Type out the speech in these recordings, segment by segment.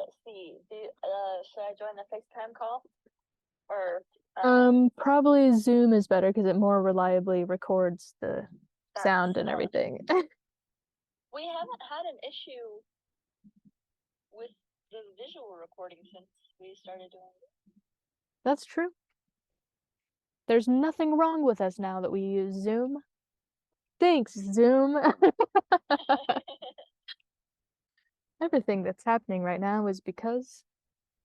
let's see. Should I join the FaceTime call? Or Probably Zoom is better because it more reliably records the sound that's and everything. we haven't had an issue with the visual recording since we started doing That's true. There's nothing wrong with us now that we use Zoom. Thanks, Zoom. it. Everything that's happening right now is because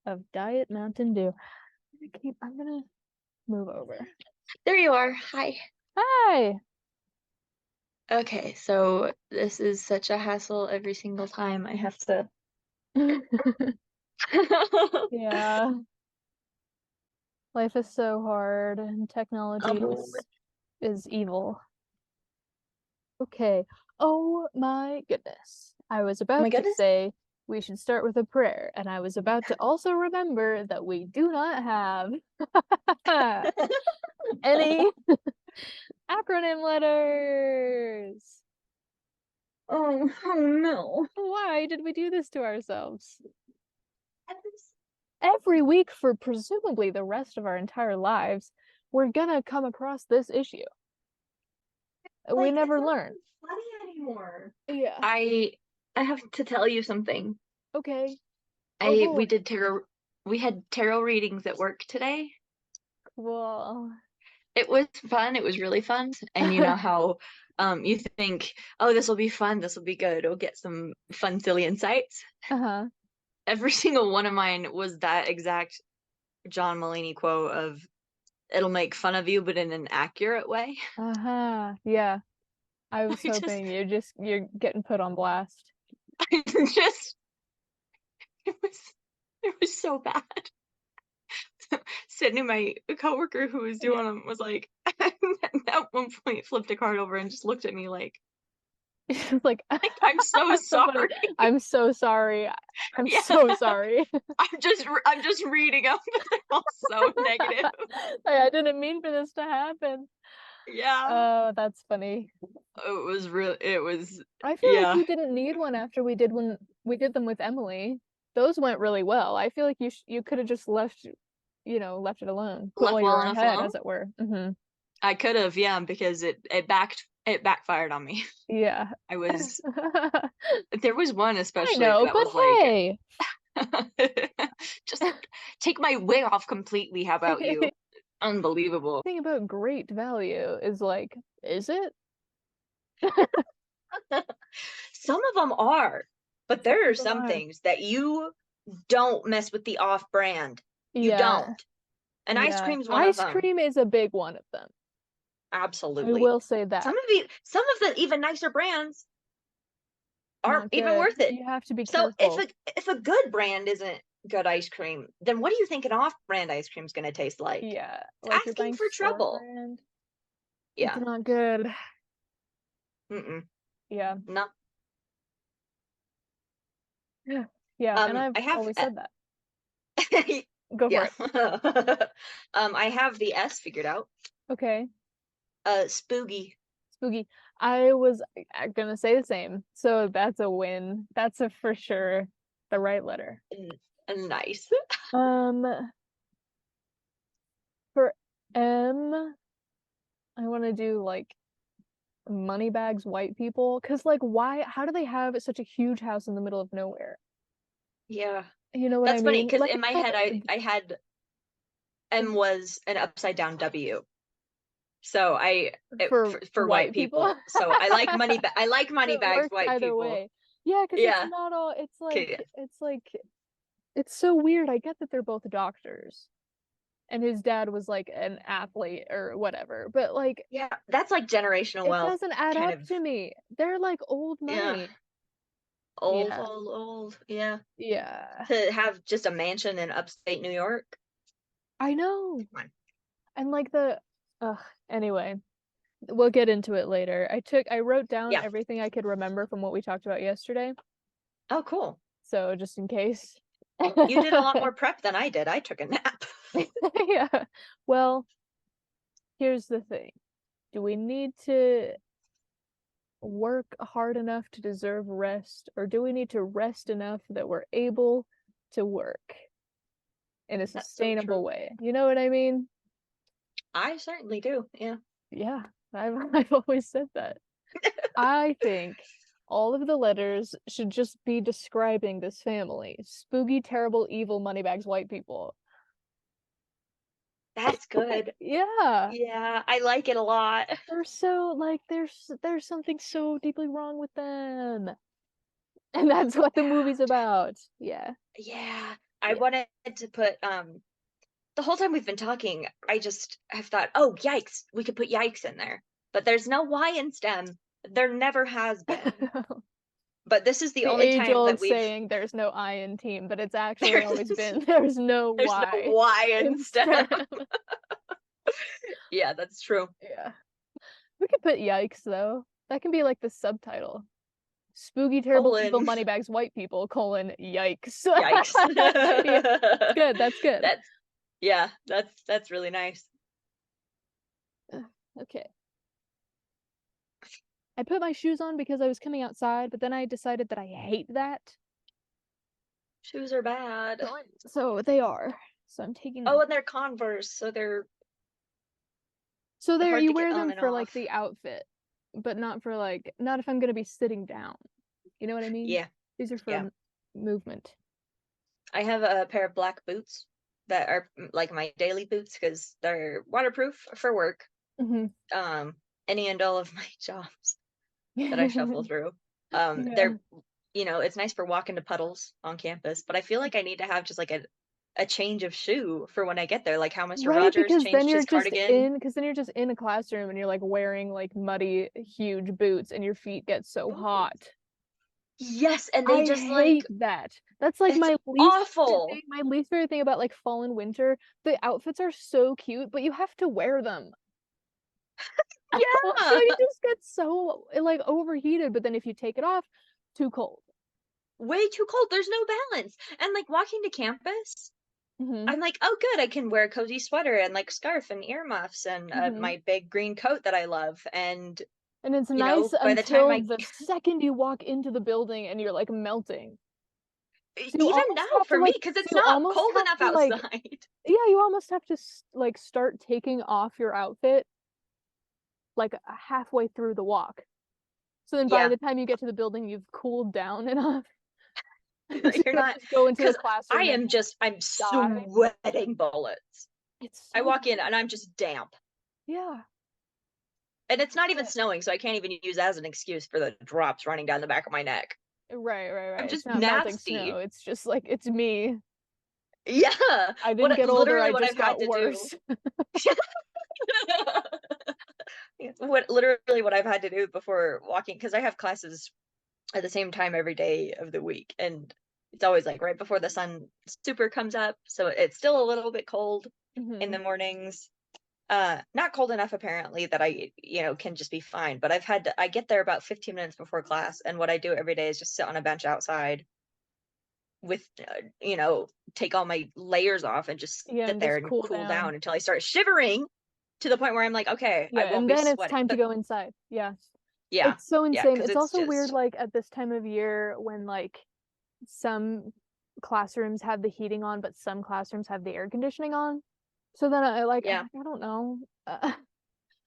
of Diet Mountain Dew. I'm gonna move over. There you are. Hi. Hi. Okay, so this is such a hassle every single time I have to. Yeah. Life is so hard and technology Oh, is evil. Okay. Oh my goodness. I was my about to goodness. say we should start with a prayer, and I was about to also remember that we do not have any acronym letters. Oh no. Why did we do this to ourselves? Every week for presumably the rest of our entire lives, we're gonna come across this issue. We never learn. Funny anymore. Yeah. I have to tell you something. Okay. I Oh we boy. did tarot we had tarot readings at work today. Cool. It was fun. It was really fun. And you know how you think, oh, this will be fun, this will be good. We'll get some fun, silly insights. Uh-huh. Every single one of mine was that exact John Mulaney quote of it'll make fun of you, but in an accurate way. Uh-huh. Yeah. I was I just hoping you're getting put on blast. I just it was it was so bad. Sydney, my coworker who was Yeah. doing them, was like at one point flipped a card over and just looked at me Like like I'm so that's so funny. sorry. I'm so sorry. I'm Yeah, so sorry. I'm just reading them, but they're all so negative. I didn't mean for this to happen. Yeah. Oh, that's funny. It was I feel like yeah. you didn't need one after we did them with Emily. Those went really well. I feel like you could have just left it alone. Put Left while you well were enough ahead, alone. as it were. I could have, yeah, because it backfired on me. Yeah. I was there was one I especially know, that but was like hey. just take my wig off completely. How about you? Unbelievable. Thing about great value is like, is it? Some of them are, but there are Some some are. things that you don't mess with the off brand. You Yeah. don't. And ice Yeah. cream's one of Ice them. cream is a big one of them. I Absolutely. will say that. Some of the even nicer brands aren't Not even good. worth it. You have to be So careful. if a good brand isn't good ice cream, then what do you think an off-brand ice cream is going to taste like? Yeah. It's Like you're asking buying for store trouble. brand. It's Yeah. not good. Mm-mm. Yeah. No. Yeah. Yeah. And I've I have always said that. Go for yeah. it. I have the S figured out. Okay. Spooky. Spooky. I was gonna say the same. So that's a win. That's a for sure the right letter. Nice. Um, for M, I want to do like Moneybags white people. Cause like why how do they have such a huge house in the middle of nowhere? Yeah. You know what I That's funny mean? because Like in my have head I had M was an upside down W. So for for white white people. people. So I like money It bags works white either people. way. Yeah, because it's Yeah. not all Okay. it's like it's so weird. I get that they're both doctors and his dad was like an athlete or whatever, but like Yeah, that's like generational it wealth doesn't add kind up of. to me. They're like old Yeah. money. Old, Yeah. old, old. Yeah. Yeah. To have just a mansion in upstate New York. I know. Come on. And like the ugh, anyway, we'll get into it later. I wrote down Yeah. everything I could remember from what we talked about yesterday. Oh, cool. So just in case. You did a lot more prep than I did. I took a nap. Yeah. Well, here's the thing. Do we need to work hard enough to deserve rest, or do we need to rest enough that we're able to work in a That's so sustainable true. way. You know what I mean? I certainly do. Yeah. Yeah, I've always said that. I think all of the letters should just be describing this family. Spooky, terrible, evil, moneybags, white people. That's good. Yeah. Yeah, I like it a lot. They're so like there's something so deeply wrong with them. And that's what the movie's about. Yeah. Yeah. I Yeah. wanted to put the whole time we've been talking, I just have thought, oh yikes, we could put yikes in there. But there's no Y in STEM. There never has been. But this is the The only time age-old that we've saying there's no I in team, but it's actually there's always been there's no there's no Y Y in in STEM. STEM. Yeah, that's true. Yeah. We could put yikes though. That can be like the subtitle. Spooky, terrible, evil, Colon. moneybags, white people, colon, yikes. Yikes. Yeah, that's good. That's good. That's really nice. Okay. I put my shoes on because I was coming outside, but then I decided that I hate that. Shoes are bad. So they are. So I'm taking them. Oh, and they're Converse, so they're So there hard you to get wear on them and for like off. the outfit, but not for like not if I'm gonna be sitting down. You know what I mean? Yeah. These are for Yeah. movement. I have a pair of black boots that are like my daily boots because they're waterproof for work. Mm-hmm. Any and all of my jobs that I shuffle through. Yeah. They're it's nice for walking to puddles on campus, but I feel like I need to have just like a change of shoe for when I get there, like how Mr. Right, Rogers because then changed you're his just cardigan. you're just in a classroom and you're like wearing like muddy, huge boots and your feet get so hot. Yes, and I they just hate like that. That's like it's my least favorite awful. thing. My least favorite thing about like fall and winter. The outfits are so cute, but you have to wear them. So Yeah. you just get so like overheated, but then if you take it off, too cold. Way too cold. There's no balance. And like walking to campus, Mm-hmm. I'm like, oh, good. I can wear a cozy sweater and like scarf and earmuffs and Mm-hmm. my big green coat that I love. And And it's nice by the time until the second you walk into the building and you're like melting. So you even almost now have for to me, like, because so it's you not almost cold have enough to like, outside. yeah, you almost have to like start taking off your outfit like halfway through the walk. So then by Yeah, the time you get to the building, you've cooled down enough. So you're you don't not just go into the because classroom and I'm die. sweating bullets. It's I so walk in hot. and I'm just damp. Yeah. And it's not even Yeah. snowing, so I can't even use as an excuse for the drops running down the back of my neck. Right. I'm It's just not melting snow. nasty. It's just like it's me. Yeah. I didn't get older, Literally I what just I've had got to do. worse. What I've had to do before walking, because I have classes at the same time every day of the week, and it's always like right before the sun super comes up, so it's still a little bit cold in the mornings. Not cold enough apparently that I can just be fine, but I get there about 15 minutes before class, and what I do every day is just sit on a bench outside with take all my layers off and just Yeah, sit and there just and cool cool down. down until I start shivering to the point where I'm like, okay, I Yeah, won't and be then it's sweating. time to But go inside. Yeah. yeah, It's so yeah, insane. because It's it's also weird just like at this time of year when like some classrooms have the heating on, but some classrooms have the air conditioning on. So then yeah. I don't know.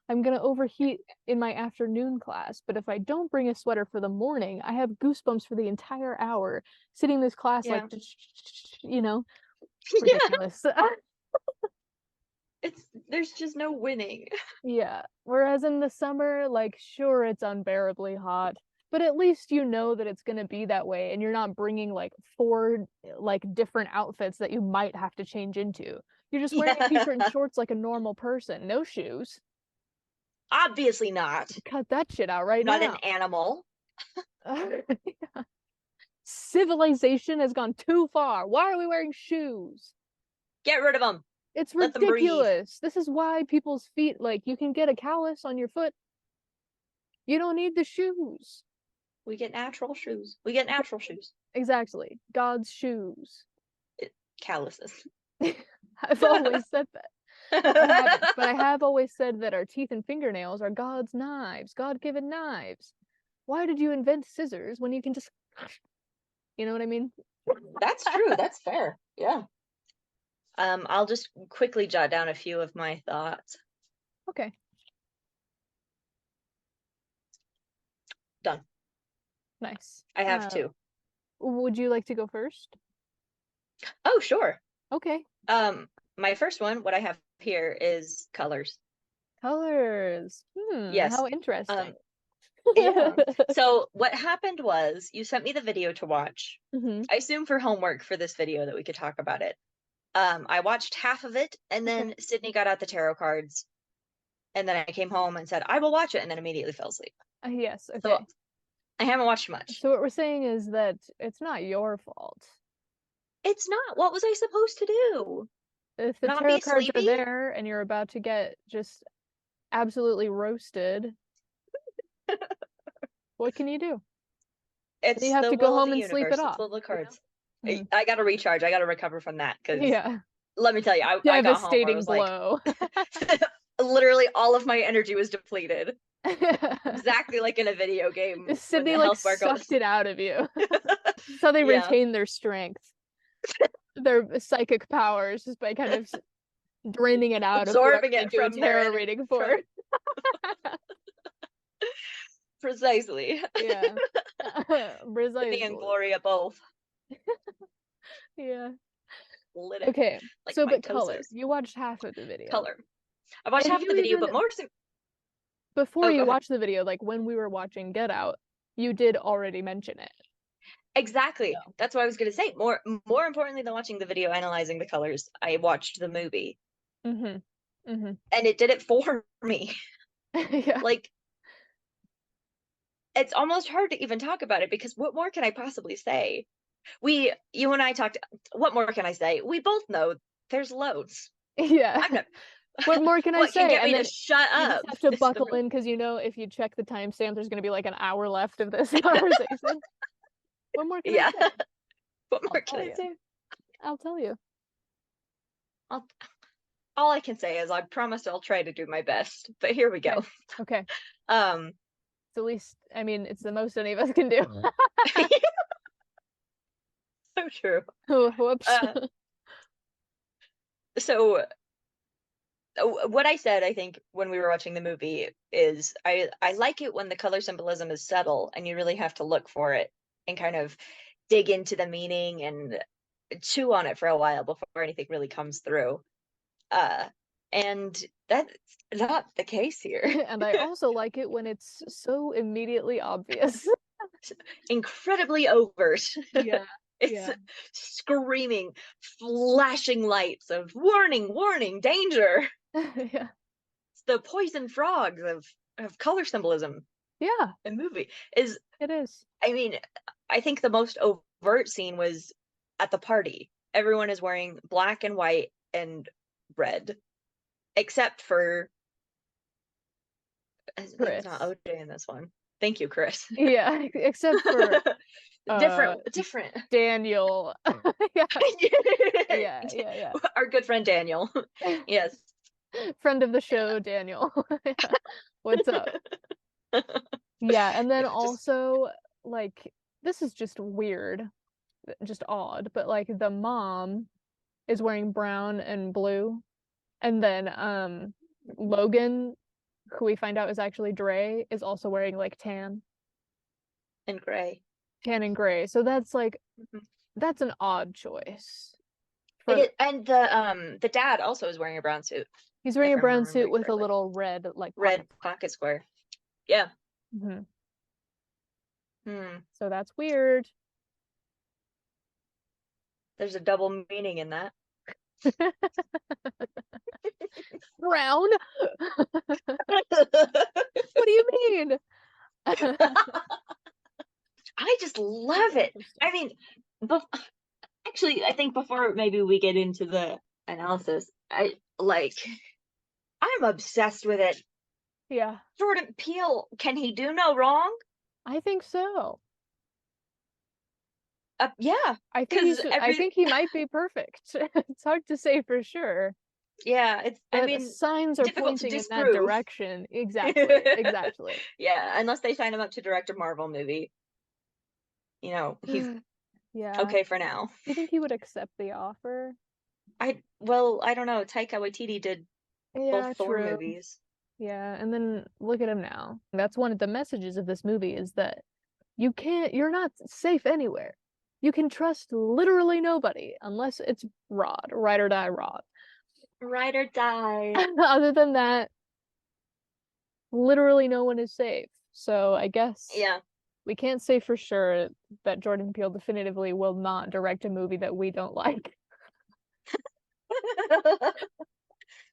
I'm gonna overheat in my afternoon class, but if I don't bring a sweater for the morning, I have goosebumps for the entire hour sitting in this class like, Yeah. ridiculous. There's just no winning. Yeah. Whereas in the summer, like, sure, it's unbearably hot, but at least you know that it's gonna be that way, and you're not bringing like 4 like different outfits that you might have to change into. You're just wearing a t-shirt and Yeah. shorts like a normal person, no shoes. Obviously not. Cut that shit out right Not now. an animal. Yeah. Civilization has gone too far. Why are we wearing shoes? Get rid of them. It's Let them breathe. ridiculous. This is why people's feet, like, you can get a callus on your foot. You don't need the shoes. We get natural shoes. We get natural shoes. Exactly. God's shoes. Calluses. I've always said that. I haven't, but I have always said that our teeth and fingernails are God's knives, God-given knives. Why did you invent scissors when you can just, you know what I mean? That's true. That's fair. Yeah. I'll just quickly jot down a few of my thoughts. Okay. Done. Nice. I have two. Would you like to go first? Oh, sure. Okay. My first one, what I have here is colors. Colors. Yes. How interesting. Yeah. So what happened was you sent me the video to watch. Mhm. I assume for homework for this video that we could talk about it. I watched half of it, and then Sydney got out the tarot cards, and then I came home and said, I will watch it, and then immediately fell asleep. Yes, okay. So I haven't watched much. So what we're saying is that it's not your fault. It's not. What was I supposed to do? If the Not tarot be cards are sleepy? there and you're about to get just absolutely roasted, what can you do? It's You have the to go will of home the and sleep universe. it It's off. the will of the cards. Mhm. I gotta recharge. I gotta recover from that because Yeah. let me tell you, I got home where I Devastating was like, blow. literally all of my energy was depleted. Exactly like in a video game when Sydney the like health bar goes. sucked it out of you. That's how they Yeah. retain their strength, their psychic powers, just by kind of draining it out of whoever Absorbing they it do a from their tarot reading for. Precisely. Yeah. Sydney Precisely. and Gloria both. Yeah. Lit it. Okay. Like So, my but color. toasters. You watched half of the video. Color. I watched And half of the you video, even- but more. Before Oh, you go ahead. watched the video, like when we were watching Get Out, you did already mention it. Exactly. No. That's what I was gonna say. More importantly than watching the video analyzing the colors, I watched the movie. Mm-hmm. Mm-hmm. And it did it for me. Yeah. Like, it's almost hard to even talk about it because what more can I possibly say? You and I talked. What more can I say? We both know there's loads. Yeah. I'm not. What more can I What can say? get me And to then shut you up? just have to is the buckle real- in because you know if you check the timestamp, there's going to be like an hour left of this conversation. What more can I Yeah. say? What I'll more can tell I you. say? I'll tell you. All I can say is I promise I'll try to do my best. But here we go. Okay. Um. It's at least, I mean, it's the most any of us can do. So true. Oh, whoops. So what I said, I think, when we were watching the movie is I like it when the color symbolism is subtle and you really have to look for it and kind of dig into the meaning and chew on it for a while before anything really comes through. And that's not the case here. And I also like it when it's so immediately obvious. Incredibly overt. Yeah. It's screaming, flashing lights of warning, warning, danger. Yeah. It's the poison frogs of color symbolism. Yeah. In movie is It is. I mean, I think the most overt scene was at the party. Everyone is wearing black and white and red, except for his name's not Chris. OJ in this one. Thank you, Chris. Yeah, except for different. Daniel. Yeah. Yeah. Our good friend Daniel. Yes. Friend of the show, Daniel. Yeah. What's up? Yeah, and then also like this is just weird, just odd, but like the mom is wearing brown and blue, and then Logan, who we find out is actually Dre, is also wearing like tan And gray. and gray. So that's like that's an odd choice. For And the dad also is wearing a brown suit. he's wearing a I'm brown suit remembering with a correctly. little red like Red pocket square. Yeah. Mhm. Hmm. So that's weird. There's a double meaning in that. Brown? What do you mean? I just love it. I mean, actually, I think before maybe we get into the analysis, I'm obsessed with it. Yeah. Jordan Peele, can he do no wrong? I think so. Yeah. I think he might be perfect. It's hard to say for sure. Yeah, it's But I mean, signs are difficult to pointing in that disprove. direction. Exactly. Yeah, unless they sign him up to direct a Marvel movie. You know, Yeah. okay for now. Do you think he would accept the offer? I don't know. Taika Waititi did both Yeah, Thor true. movies. Yeah, and then look at him now. That's one of the messages of this movie is that you're not safe anywhere. You can trust literally nobody unless it's Rod, ride or die Rod. Ride or die. Other than that, literally no one is safe. So I guess Yeah. we can't say for sure that Jordan Peele definitively will not direct a movie that we don't like.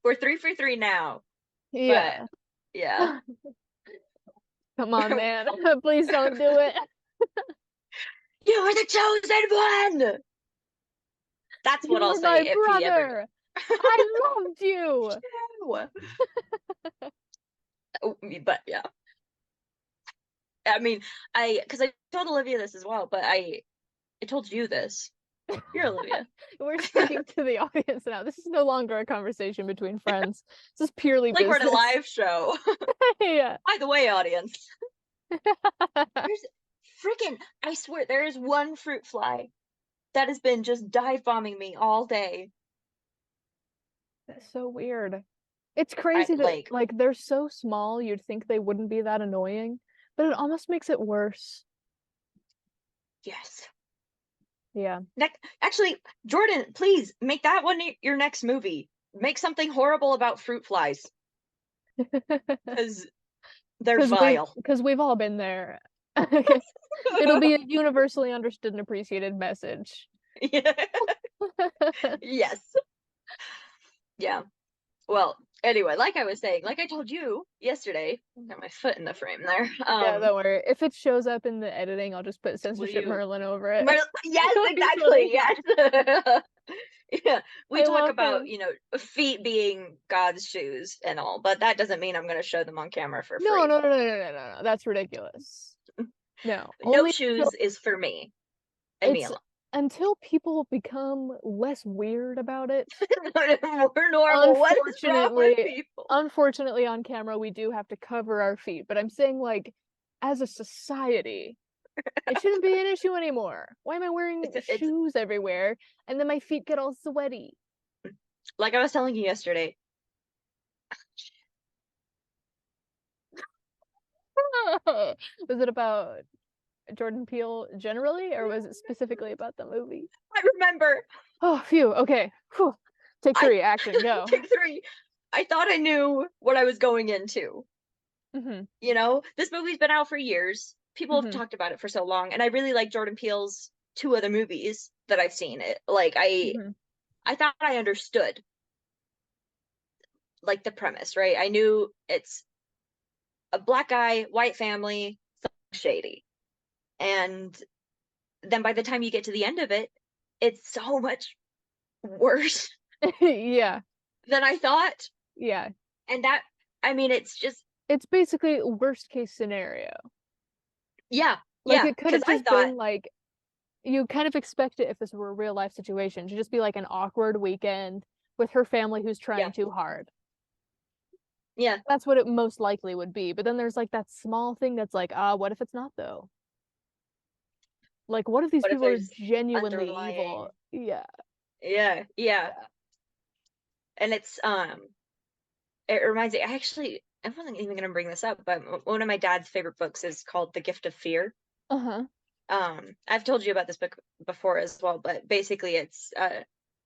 We're 3 for 3 now. Yeah. But yeah. Come on, man. Please don't do it. You are the chosen one. That's what You I'll were my say if he ever brother. I loved you. Oh, but yeah. I mean, because I told Olivia this as well, but I told you this. You're Olivia. We're speaking to the audience now. This is no longer a conversation between friends. This is purely Like we're at a business. live show. Yeah. By the way, audience. There's freaking, I swear, there is one fruit fly that has been just dive bombing me all day. That's so weird. It's crazy that like they're so small, you'd think they wouldn't be that annoying, but it almost makes it worse. Yes. Yeah. Actually, Jordan, please make that one your next movie. Make something horrible about fruit flies. Because they're vile. Because we've all been there. It'll be a universally understood and appreciated message. Yeah. Yes. Yeah. Well, anyway, like I was saying, like I told you yesterday, got my foot in the frame there. Yeah, don't worry. If it shows up in the editing, I'll just put censorship Merlin over it. Yes, exactly. Yes. Yeah. We talk about, him. feet being God's shoes and all, but that doesn't mean I'm going to show them on camera for free. No. That's ridiculous. No. No shoes is for me. And me alone. Until people become less weird about it. We're normal. What is wrong with people? Unfortunately, on camera, we do have to cover our feet. But I'm saying, like, as a society, it shouldn't be an issue anymore. Why am I wearing shoes everywhere? And then my feet get all sweaty. Like I was telling you yesterday. Was it about Jordan Peele generally, or was it specifically about the movie? I remember. Oh, phew. Okay. Whew. Take 3. Action. Go. Take 3. I thought I knew what I was going into. Mm-hmm. This movie's been out for years. People have talked about it for so long, and I really like Jordan Peele's 2 other movies that I've seen. It like I thought I understood like the premise, right? I knew it's a black guy, white family, shady. And then by the time you get to the end of it, it's so much worse. Yeah. Than I thought. Yeah. And that, I mean, it's basically worst case scenario. Yeah. Like it could have just been like, you kind of expect it if this were a real life situation to just be like an awkward weekend with her family who's trying too hard. Yeah. That's what it most likely would be. But then there's like that small thing that's like, what if it's not though? Like, what if these people are genuinely evil? Yeah. Yeah. And it's it reminds me, I wasn't even gonna bring this up, but one of my dad's favorite books is called The Gift of Fear. I've told you about this book before as well, but basically it's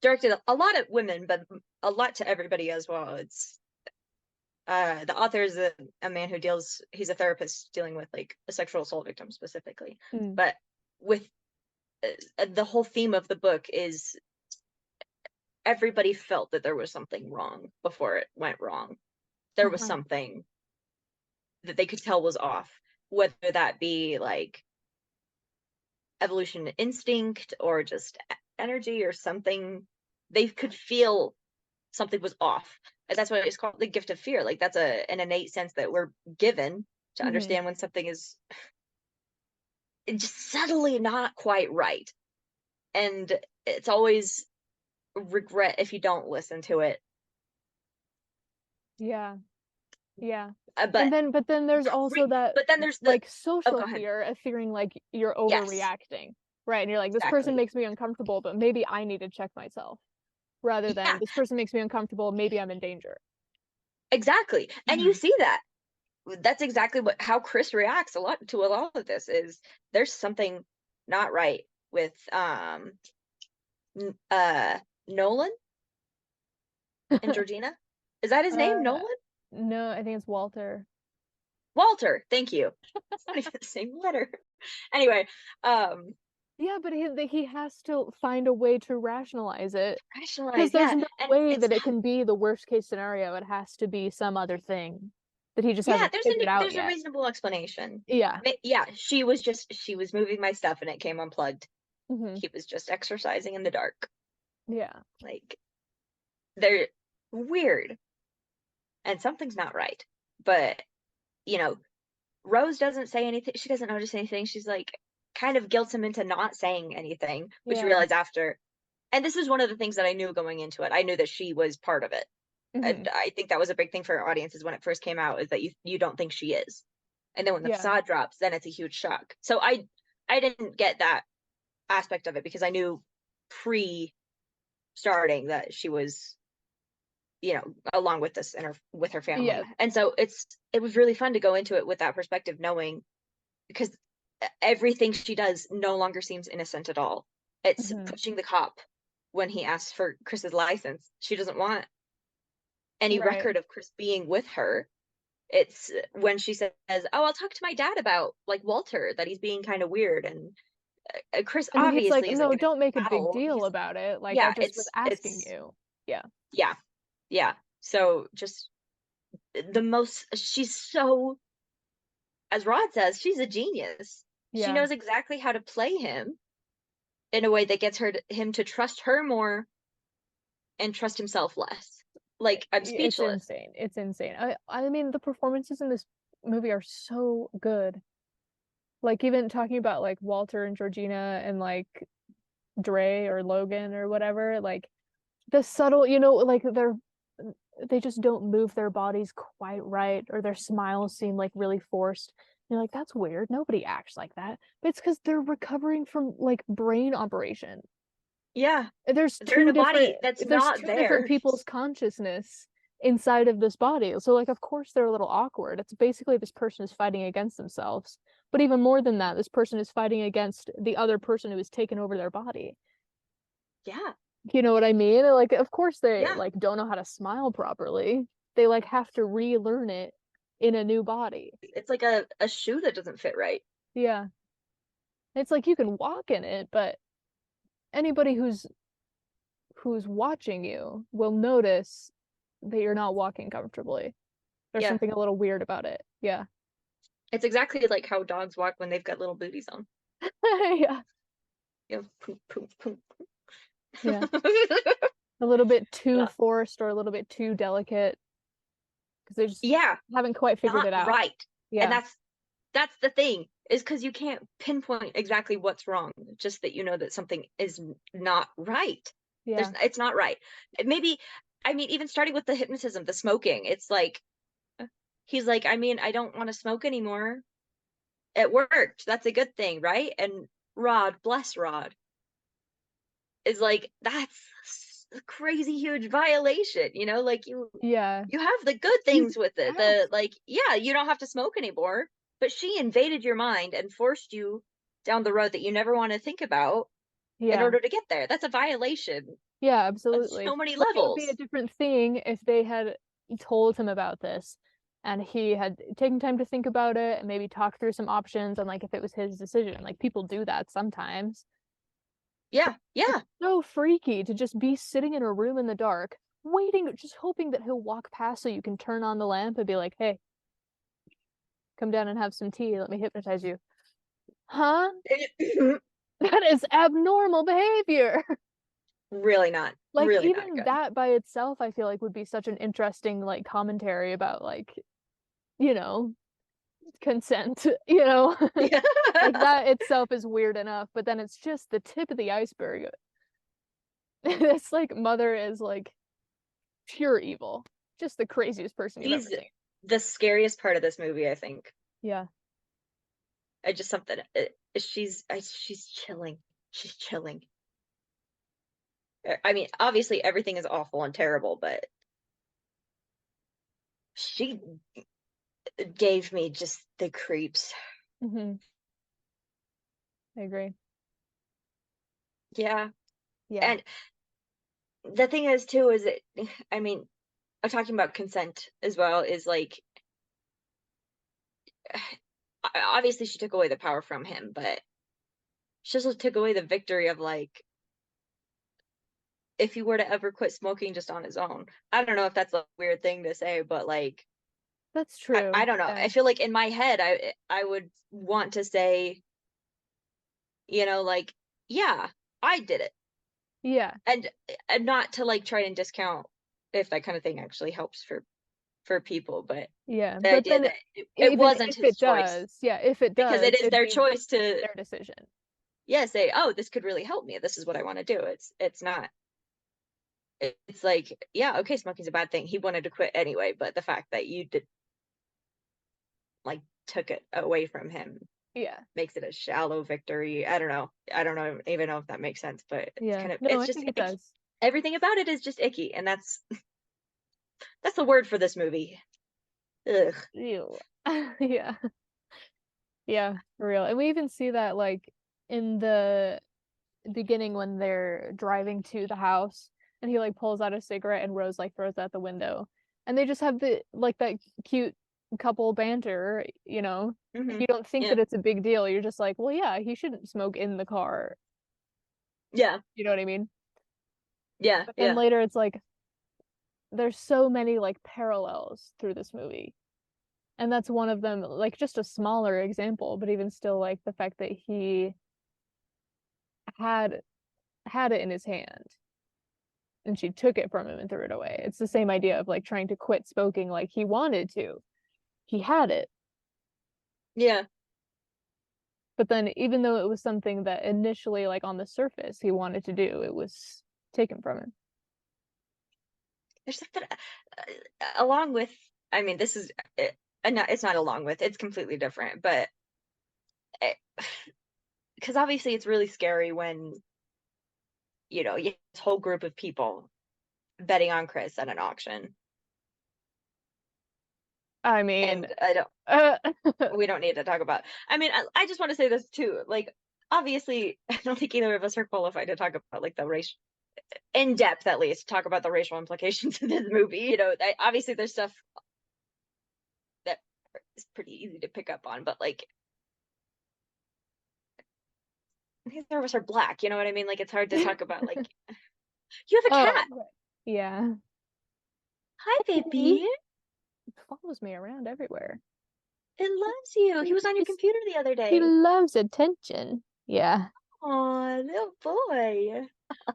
directed a lot at women, but a lot to everybody as well. It's the author is a man who he's a therapist dealing with like a sexual assault victim specifically. But with the whole theme of the book is everybody felt that there was something wrong before it went wrong. There was something that they could tell was off, whether that be like evolution instinct or just energy or something. They could feel something was off. And that's why it's called the gift of fear. Like that's an innate sense that we're given to understand when something is just subtly not quite right. And it's always regret if you don't listen to it. Yeah. But then there's also that, but then there's like social fear of fearing like you're overreacting. Right. And you're like, this person Exactly. makes me uncomfortable, but maybe I need to check myself rather than Yeah, this person makes me uncomfortable, maybe I'm in danger. exactly. And you Mhm. see that. That's exactly how Chris reacts to a lot of this is there's something not right with Nolan and Georgina. Is that his name? Uh, Nolan? no, I think it's Walter. Walter. Thank you. It's not even the same letter. Anyway, Yeah, but he has to find a way to rationalize it because rationalize, there's yeah. no And way it's that it can be the worst case scenario. It has to be some other thing that he just yeah, hasn't figured out there's a yet. reasonable explanation. Yeah. Yeah, she was moving my stuff and it came unplugged. Hmm. He was just exercising in the dark. Yeah. Like they're weird and something's not right. But, you know, Rose doesn't say anything. She doesn't notice anything. She's like kind of guilts him into not saying anything, which you Yeah. realize after. And this is one of the things that I knew going into it. I knew that she was part of it. Hmm. And I think that was a big thing for audiences when it first came out is that you don't think she is. And then when the Yeah. facade drops, then it's a huge shock. So I didn't get that aspect of it because I knew pre starting that she was, along with this and with her family. Yeah. And so it was really fun to go into it with that perspective, knowing because everything she does no longer seems innocent at all. It's Hmm. pushing the cop when he asks for Chris's license. She doesn't want any Right. record of Chris being with her. It's when she says, "Oh, I'll talk to my dad about like Walter that he's being kind of weird." And Chris And then he's like, obviously isn't no, going to don't make a big battle. deal about it. Like, I Yeah, just was asking it's you. Yeah. yeah, yeah. So just she's so, as Rod says, she's a genius. She Yeah. knows exactly how to play him in a way that gets him to trust her more and trust himself less. Like I'm It's speechless. insane. It's insane. I mean, the performances in this movie are so good. Like even talking about like Walter and Georgina and like Dre or Logan or whatever, like the subtle, like they just don't move their bodies quite right, or their smiles seem like really forced. You're like, that's weird. Nobody acts like that. But it's because they're recovering from like brain operation. Yeah, There's they're in two a different body that's there's not two different there. people's consciousness inside of this body. So like of course they're a little awkward. It's basically this person is fighting against themselves. But even more than that, this person is fighting against the other person who has taken over their body. Yeah, You know what I mean? Like of course they yeah. like don't know how to smile properly. They like have to relearn it in a new body. It's like a shoe that doesn't fit right. Yeah. It's like you can walk in it, but anybody who's watching you will notice that you're not walking comfortably. There's Yeah, something a little weird about it. Yeah. it's exactly like how dogs walk when they've got little booties on. Yeah. Poop, poop, poop. Yeah. A little bit too Uh, forced or a little bit too delicate because they just yeah, haven't quite figured not it out. right. And Yeah. that's the thing is because you can't pinpoint exactly what's wrong, just that you know that something is not right. Yeah. It's not right. Maybe, I mean, even starting with the hypnotism, the smoking, it's like he's like, I mean, I don't want to smoke anymore. It worked. That's a good thing, right? And Rod, bless Rod, is like, that's a crazy huge violation, like Yeah. you have the good You things with it. have. The like, yeah, you don't have to smoke anymore, but she invaded your mind and forced you down the road that you never want to think about in Yeah. order to get there. That's a violation Yeah, on absolutely. so many Like it would be a levels. different thing if they had told him about this and he had taken time to think about it and maybe talk through some options and like if it was his decision. Like people do that sometimes. Yeah, It's yeah, so freaky to just be sitting in a room in the dark, waiting, just hoping that he'll walk past so you can turn on the lamp and be like, hey, come down and have some tea. Let me hypnotize you. Huh? That is abnormal behavior. really not, Like really not even good. that by itself, I feel like would be such an interesting like commentary about like, you know, consent, Yeah. like that itself is weird enough, but then it's just the tip of the iceberg. It's like mother is like pure evil, just the craziest person you've ever She's seen. the scariest part of this movie, I think. Yeah. I just something she's chilling. she's chilling. I mean, obviously everything is awful and terrible, but she gave me just the creeps. I agree. Yeah. Yeah. And the thing is too is that I mean, I'm talking about consent as well, is like obviously she took away the power from him, but she also took away the victory of like if he were to ever quit smoking just on his own. I don't know if that's a weird thing to say, but like That's true. I don't know. Yeah. I feel like in my head I would want to say, like, yeah, I did it. Yeah. And not to like try and discount if that kind of thing actually helps for people, but Yeah. the But idea then that it even wasn't if his it choice, does, yeah, if it because does, it is it'd their be choice to their decision. say, oh, this could really help me. This is what I want to do. It's not. It's like, yeah, okay, smoking's a bad thing. He wanted to quit anyway, but the fact that you did like took it away from him Yeah. makes it a shallow victory. I don't know. I don't know even know if that makes sense, but it's Yeah. kind of No, it's I just think it does. everything about it is just icky, and that's the word for this movie. Ugh. Ew. Yeah. Yeah, for real. And we even see that like in the beginning when they're driving to the house and he like pulls out a cigarette and Rose like throws it out the window. And they just have the like that cute couple banter, you know. Hmm. You don't think Yeah. that it's a big deal. You're just like, well, yeah, he shouldn't smoke in the car. Yeah. You know what I mean? Yeah. But then Yeah. later it's like there's so many like parallels through this movie. And that's one of them, like just a smaller example, but even still like the fact that he had had it in his hand and she took it from him and threw it away. It's the same idea of like trying to quit smoking like he wanted to. He had it. Yeah. But then even though it was something that initially like on the surface he wanted to do, it was taken from him. There's something along with. I mean, this is it's not along with. It's completely different, but because obviously it's really scary when you have this whole group of people betting on Chris at an auction, I mean, and I don't. uh, We don't need to talk about. I mean, I just want to say this too. Like, obviously, I don't think either of us are qualified to talk about like the race in depth, at least talk about the racial implications of this movie. Obviously there's stuff that is pretty easy to pick up on, but like neither of us are black. You know what I mean? Like it's hard to talk about. Like you have a oh, cat. yeah. Hi, baby. It follows me around everywhere. It loves you. He was on your He's- computer the other He day. loves attention. Yeah. Aw, little boy.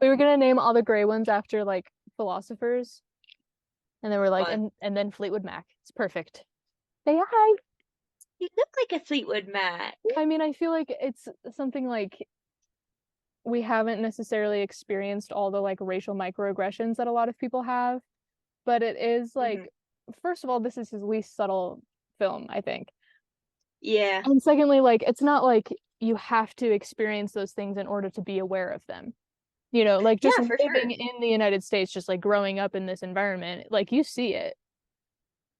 We were gonna name all the gray ones after like philosophers. And then we're like, Fun. and then Fleetwood Mac. It's perfect. Say hi. You look like a Fleetwood Mac. I mean, I feel like it's something like we haven't necessarily experienced all the like racial microaggressions that a lot of people have, but it is like, first of all, this is his least subtle film, I think. Yeah. And secondly, like it's not like you have to experience those things in order to be aware of them. Like just Yeah, for living sure. in the United States, just like growing up in this environment, like you see it.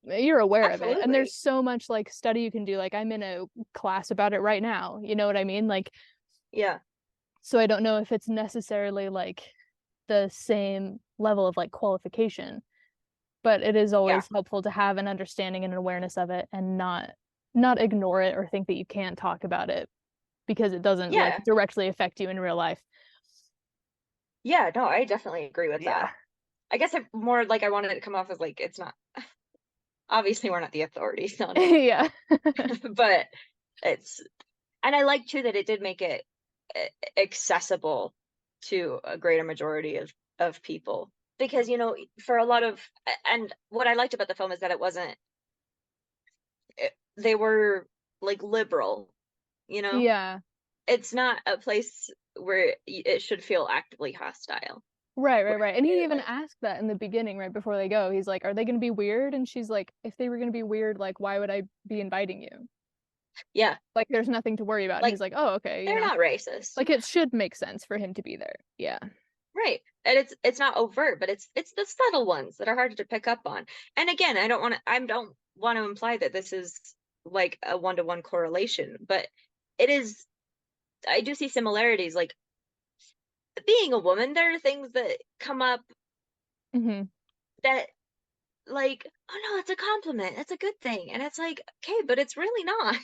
You're aware of it. And Absolutely. there's so much like study you can do. Like I'm in a class about it right now. You know what I mean? Like, Yeah. so I don't know if it's necessarily like the same level of like qualification, but it is Yeah. always helpful to have an understanding and an awareness of it and not ignore it or think that you can't talk about it because it doesn't like Yeah. directly affect you in real life. Yeah. No, I definitely agree with Yeah. that. I guess more like I wanted it to come off as like it's not. Obviously, we're not the authorities on it, Yeah. but it's. And I like too that it did make it accessible to a greater majority of people because for a lot of and what I liked about the film is that it wasn't they were like liberal, you know. Yeah. It's not a place where it should feel actively hostile. Right, right, Where right. And he they're even like, asked that in the beginning, right before they go. He's like, "Are they going to be weird?" And she's like, "If they were going to be weird, like, why would I be inviting you?" Yeah, Like there's nothing to worry about. Like, He's like, oh, okay, they're not racist. like it should make sense for him to be there. Yeah. Right. And it's not overt, but it's the subtle ones that are harder to pick up on. And again, I don't want to imply that this is like a one-to-one correlation, but it is. I do see similarities. Like being a woman, there are things that come up Mm-hmm. that like, oh no, it's a compliment. It's a good thing. And it's like, okay, but it's really not.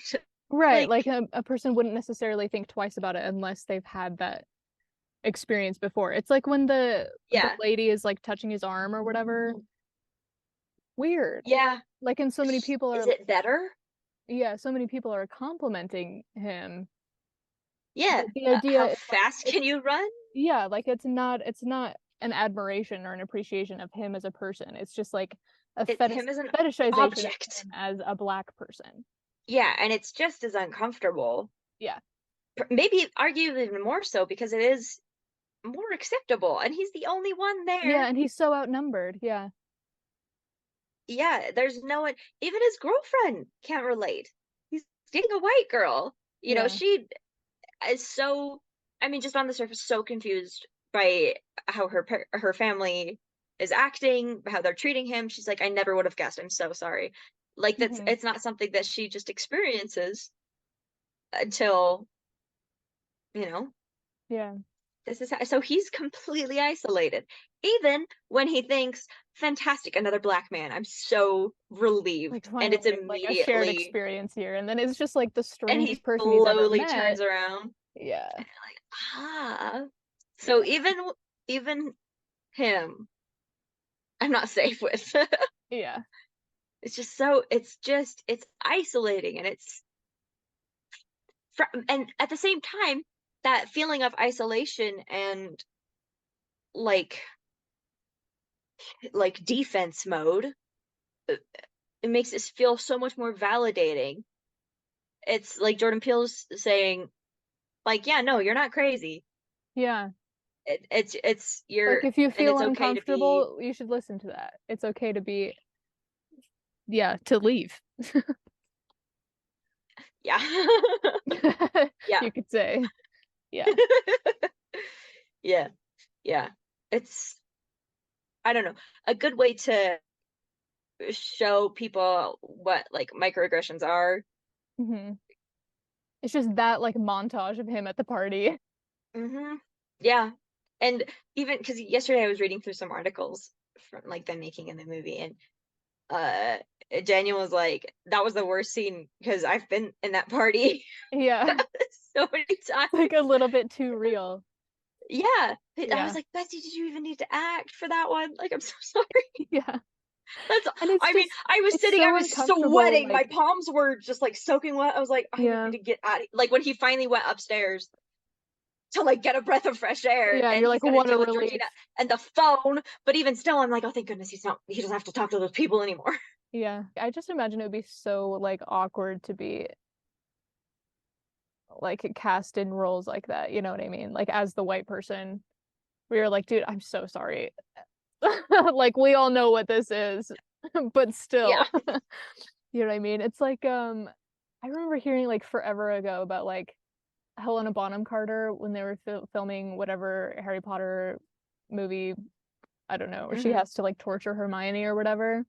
Right. Like, Like a person wouldn't necessarily think twice about it unless they've had that experience before. It's like when the yeah. lady is like touching his arm or whatever. Weird. Yeah. Like, and so many people Is are, it better? yeah, so many people are complimenting him. Yeah. But the idea How is like, fast can you run? yeah, like it's not an admiration or an appreciation of him as a person. It's just like a Him as an fetishization of object. him as a black person. Yeah, and it's just as uncomfortable. Yeah. Maybe argue even more so because it is more acceptable and he's the only one there. Yeah, and he's so outnumbered. Yeah. Yeah, there's no one, even his girlfriend can't relate. He's dating a white girl. You know, Yeah. she is so, I mean, just on the surface, so confused by how her family is acting, how they're treating him. She's like, I never would have guessed. I'm so sorry. Like that's Mhm. it's not something that she just experiences until, you know, Yeah. this is so he's completely isolated. Even when he thinks, fantastic, another black man. I'm so relieved. Like And it's finally like a shared immediately, experience here. And then it's just like the and he strangest person he's ever slowly met. turns around. Yeah. And you're like, ah. So even him, I'm not safe with. Yeah. It's isolating and and at the same time, that feeling of isolation and like defense mode, it makes it feel so much more validating. It's like Jordan Peele's saying, like, yeah, no, you're not crazy. Yeah. It's Like if you and feel it's okay to be, uncomfortable, you should listen to that. It's okay to be, yeah, to leave. yeah. Yeah. You could say. Yeah. Yeah. Yeah. It's, I don't know, a good way to show people what like microaggressions are. Hmm. It's just that like montage of him at the party. Yeah. And even because yesterday I was reading through some articles from like them making in the movie, and uh Daniel was like, that was the worst scene because I've been in that party Yeah. so many times. Like a little bit too real. Yeah. I Yeah. was like, Betsy, did you even need to act for that one? Like, I'm so sorry. Yeah. That's, And it's I mean, just I was it's sitting, so I was uncomfortable, sweating. My like palms were just like soaking wet. I was like, I yeah. need to get out of, like when he finally went upstairs to like get a breath of fresh air, Yeah, and you're he's like, got to what a deal with relief. Georgina and the phone. But even still, I'm like, oh, thank goodness he doesn't have to talk to those people anymore. Yeah. I just imagine it would be so like awkward to be like cast in roles like that, you know what I mean? Like as the white person, we were like, dude, I'm so sorry. Like we all know what this is, but still. Yeah. You know what I mean? It's like I remember hearing like forever ago about like Helena Bonham Carter when they were filming whatever Harry Potter movie, I don't know, where she has to like torture Hermione or whatever.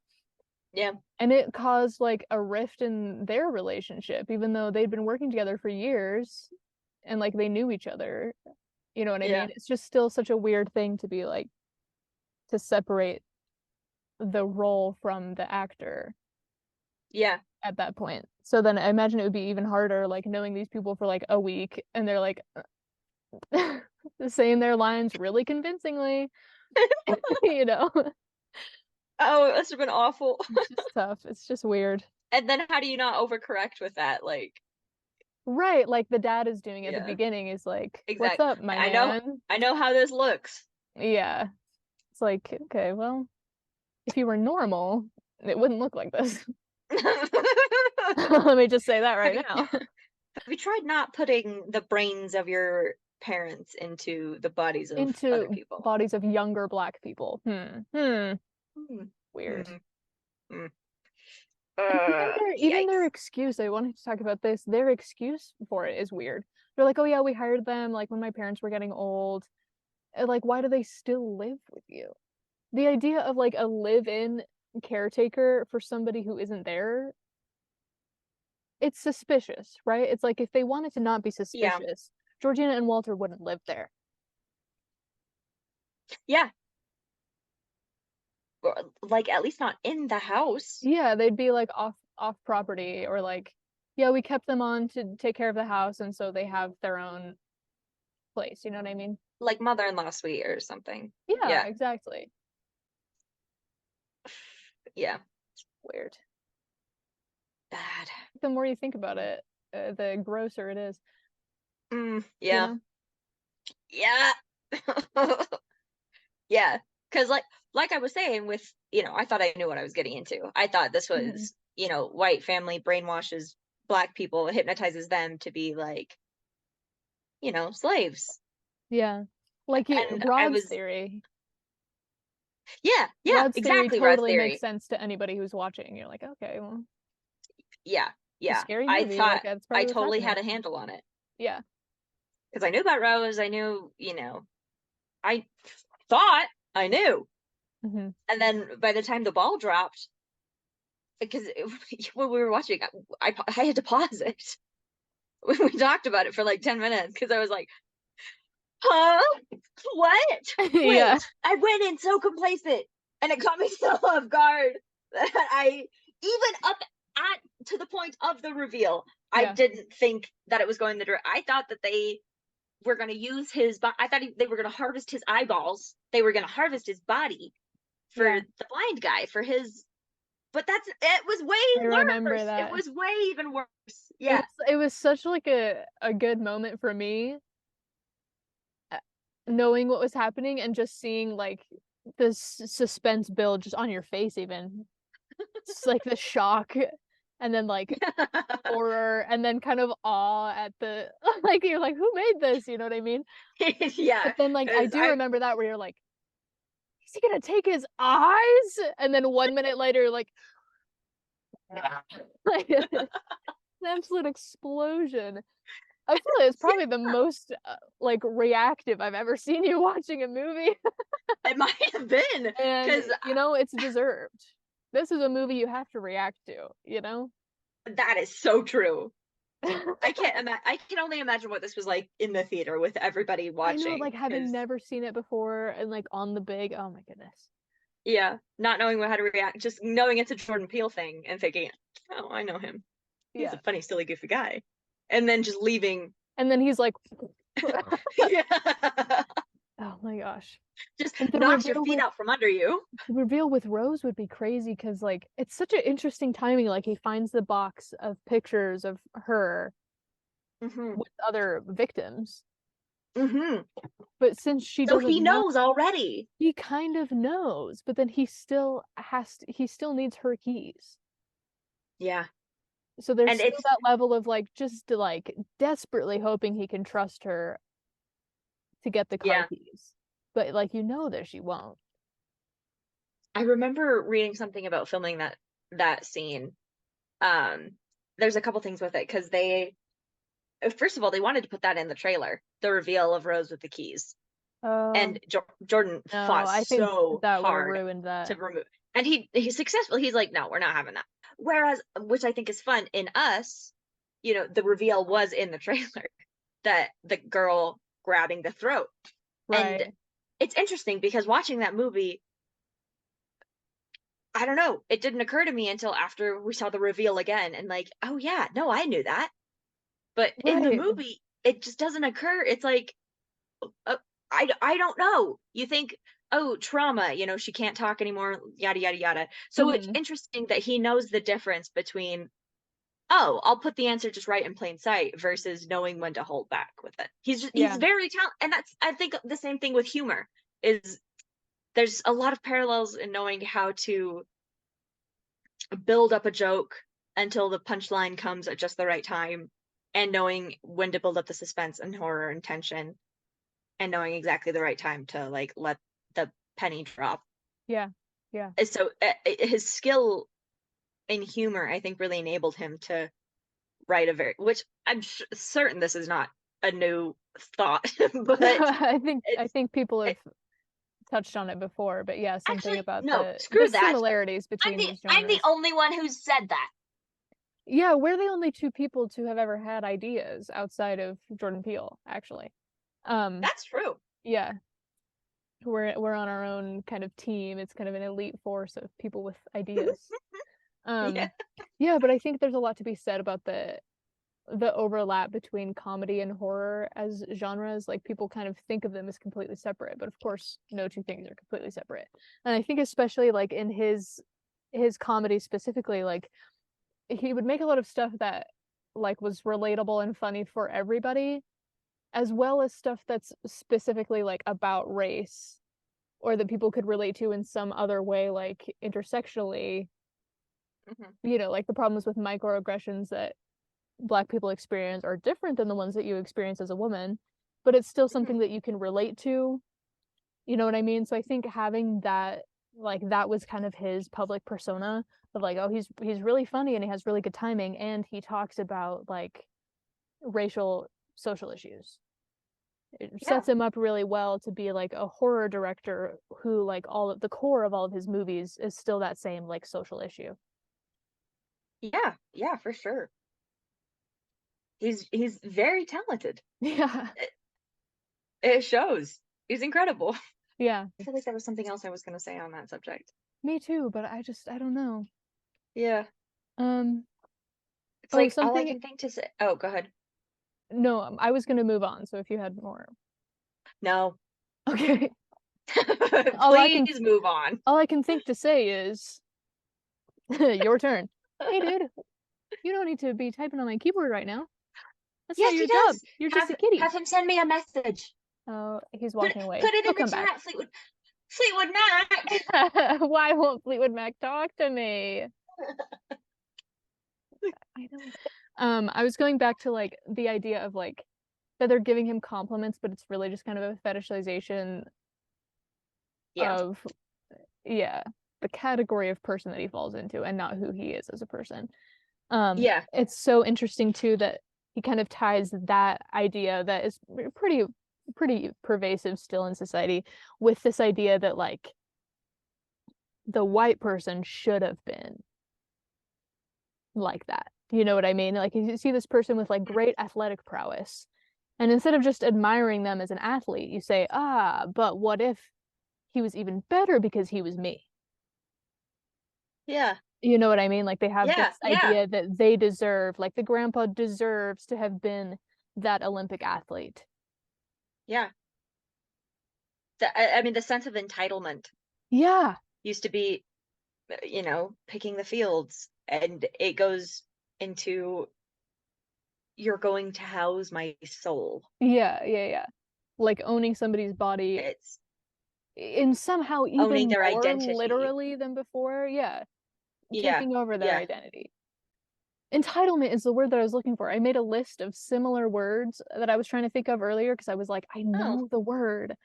Yeah. And it caused like a rift in their relationship, even though they'd been working together for years and like they knew each other. You know what I Yeah. mean? It's just still such a weird thing to be like to separate the role from the actor Yeah. at that point. So then I imagine it would be even harder, like knowing these people for like a week and they're like saying their lines really convincingly, you know? Oh, it must have been awful. It's just tough. It's just weird. And then how do you not overcorrect with that? Like, Right, like the dad is doing at the yeah, beginning is like, "What's exactly. up, my I man?" know how this looks. Yeah. It's like, okay, well, if you were normal, it wouldn't look like this. Let me just say that right now. Have you tried not putting the brains of your parents into the bodies of other Into people? bodies of younger black people. Hmm. Weird. Hmm. Hmm. Even their Yikes. excuse, I wanted to talk about this. Their excuse for it is weird. They're like, "Oh yeah, we hired them like when my parents were getting old." Like, why do they still live with you? The idea of like a live-in caretaker for somebody who isn't there, it's suspicious, right? It's like if they wanted to not be Yeah. suspicious, Georgina and Walter wouldn't live there. Yeah. Or, like, at least not in the house. Yeah, they'd be like off property, or like, yeah, we kept them on to take care of the house, and so they have their own place. You know what I mean? Like mother-in-law suite or something. Yeah, Yeah. exactly. Yeah. Weird. Bad. The more you think about it, the grosser it is. You Yeah. know? Yeah. Yeah. Because like I was saying with, I thought I knew what I was getting into. I thought this Mhm. was, white family brainwashes black people, hypnotizes them to be like, slaves. Yeah. Like you, And I Rod's was, theory. yeah, Rod's theory exactly Rod's totally makes theory. sense to anybody who's watching. You're like, okay, well, Yeah. it's a Yeah. scary I movie. Like thought that's I probably what's totally happening. had a handle on it. Yeah. Because I knew about Rose. I knew, I thought I knew. Hmm. And then by the time the ball dropped, because when we were watching, I had to pause it. When we talked about it for like 10 minutes, because I was like, huh? What? Yeah. Wait, I went in so complacent, and it caught me so off guard that even up to the point of the reveal, I Yeah. didn't think that it was going the direct. I thought that they were going to use I thought they were going to harvest his eyeballs. They were going to harvest his body for Yeah. the blind guy, for his. But it was I way remember worse. It that. was way even worse. It Yeah. was it was such like a good moment for me, uh, knowing what was happening and just seeing like the suspense build just on your face even. It's like the shock, and then like horror, and then kind of awe at the like you're like, who made this? You know what I mean? Yeah. But then like I Because do remember that where you're like, is he gonna take his eyes? And then 1 minute later, like, like an absolute explosion. I feel like it's probably the most like reactive I've ever seen you watching a movie, it might have been and because it's deserved. This is a movie you have to react to, you know? that is so true. I can only imagine what this was like in the theater with everybody I know, watching. like having 'Cause, never seen it before and like on the big, oh my goodness. yeah, not knowing how to react, just knowing it's a Jordan Peele thing and thinking, oh, I know him. He's a Yeah. funny, silly, goofy guy. And then just leaving. And then he's like, Yeah. oh my gosh. Just And knocks your feet out from under you. the reveal with Rose would be crazy because like it's such an interesting timing. Like he finds the box of pictures of her Mm-hmm. with other victims. Mm-hmm. But since she So doesn't he know, knows already. he kind of knows, but then he still needs her keys. Yeah. So there's And still it's that level of like just like desperately hoping he can trust her to get the car yeah. keys. But like that she won't. I remember reading something about filming that scene. There's a couple things with it because first of all, they wanted to put that in the trailer, the reveal of Rose with the keys. And Jordan No, fought I think so that would have hard ruined to that. remove. And he's successful. He's like, no, we're not having that. Whereas, which I think is fun in Us, the reveal was in the trailer that the girl grabbing the throat. And Right. it's interesting because watching that movie, I don't know, it didn't occur to me until after we saw the reveal again and like, oh yeah, no, I knew that. But in the Right. movie, it just doesn't occur. It's like, I don't know. You think, oh, trauma, she can't talk anymore, yada, yada, yada. So it's Mhm. interesting that he knows the difference between, oh, I'll put the answer just right in plain sight versus knowing when to hold back with it. He's Yeah. very talented. And I think the same thing with humor is there's a lot of parallels in knowing how to build up a joke until the punchline comes at just the right time and knowing when to build up the suspense and horror and tension and knowing exactly the right time to like let the penny drop. Yeah. Yeah. So his skill in humor, I think, really enabled him to write which I'm certain this is not a new thought, but I it's think people have touched on it before, but yeah, something actually about no, the screw that. similarities between these I'm the genres. only one who said that. Yeah, we're the only two people to have ever had ideas outside of Jordan Peele, actually. That's true. Yeah. We're on our own kind of team. It's kind of an elite force of people with ideas. Yeah. Yeah, but I think there's a lot to be said about the overlap between comedy and horror as genres. Like people kind of think of them as completely separate, but of course no two things are completely separate. And I think especially like in his comedy specifically, like he would make a lot of stuff that like was relatable and funny for everybody, as well as stuff that's specifically like about race or that people could relate to in some other way, like intersectionally. You know, like the problems with microaggressions that Black people experience are different than the ones that you experience as a woman, but it's still something that you can relate to. You know what I mean? So I think having that, like that was kind of his public persona of like, oh, he's really funny and he has really good timing and he talks about like racial social issues. It sets him up really well to be like a horror director who like all of the core of all of his movies is still that same like social issue. Yeah, for sure. He's very talented. Yeah. It shows. He's incredible. Yeah. I feel like there was something else I was going to say on that subject. Me too, but I don't know. Yeah. Um It's like all I something can think to say. Oh, go ahead. no, I was gonna move on, so if you had more. No. Okay. Please move on. All I can think to say is your turn. Hey dude, you don't need to be typing on my keyboard right now. That's Yes, not your he job. does. You're just a kitty. Have him send me a message. Oh, he's walking away. Put it He'll in the come back. chat, Fleetwood Mac. Why won't Fleetwood Mac talk to me? I know. I was going back to like the idea of like that they're giving him compliments, but it's really just kind of a fetishization of the category of person that he falls into and not who he is as a person. It's so interesting too that he kind of ties that idea that is pretty pervasive still in society with this idea that like the white person should have been like that. You know what I mean? Like you see this person with like great athletic prowess, and instead of just admiring them as an athlete, you say, but what if he was even better because he was me? Yeah. You know what I mean? Like they have this idea that they deserve, like the grandpa deserves to have been that Olympic athlete. Yeah. I mean, the sense of entitlement. Yeah. Used to be, you know, picking the fields, and it goes into you're going to house my soul. Yeah. Like owning somebody's body. It's in somehow even owning their more identity. literally than before. Yeah. Yeah. Taking over their identity. Entitlement is the word that I was looking for. I made a list of similar words that I was trying to think of earlier because I was like, I know the word.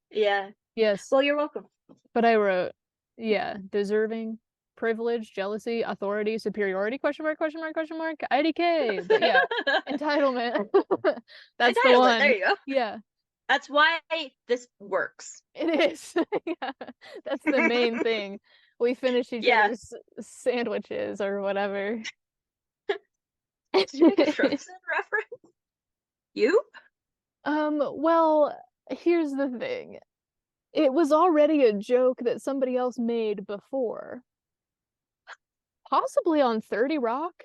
Yeah. Yes. Well, you're welcome. But I wrote, deserving, privilege, jealousy, authority, superiority, question mark, IDK. But yeah, entitlement. That's the one. There you go. Yeah. That's why this works. It is. Yeah. That's the main thing. We finish each other's sandwiches or whatever. Did you make a Frozen reference? You? Well, here's the thing. It was already a joke that somebody else made before. Possibly on 30 Rock,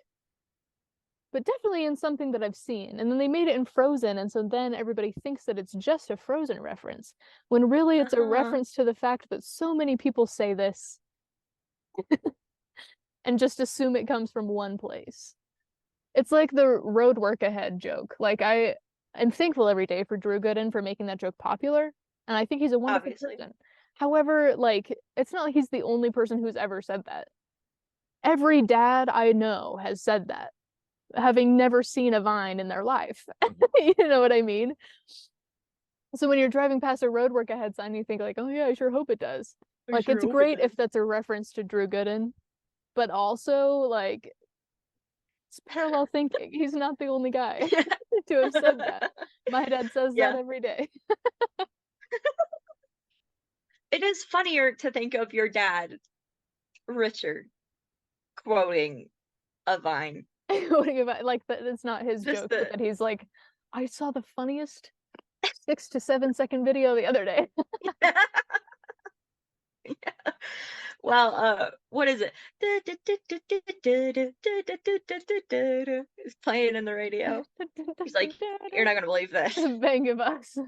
but definitely in something that I've seen. And then they made it in Frozen, and so then everybody thinks that it's just a Frozen reference, when really it's a reference to the fact that so many people say this and just assume it comes from one place. It's like the road work ahead joke. Like I'm thankful every day for Drew Gooden for making that joke popular, and I think he's a wonderful person. However, like it's not like he's the only person who's ever said that. Every dad I know has said that, having never seen a vine in their life. You know what I mean? So when you're driving past a road work ahead sign, you think like, oh yeah, I sure hope it does. Like it's great if that's a reference to Drew Gooden, but also like it's parallel thinking. He's not the only guy to have said that. My dad says Yeah. that every day. It is funnier to think of your dad, Richard, quoting a Vine. Like that it's not his Just joke, but that he's like, I saw the funniest 6 to 7 second video the other day. Yeah. Well, what is it? It's playing in the radio. He's like, you're not gonna believe this. Bang of Us.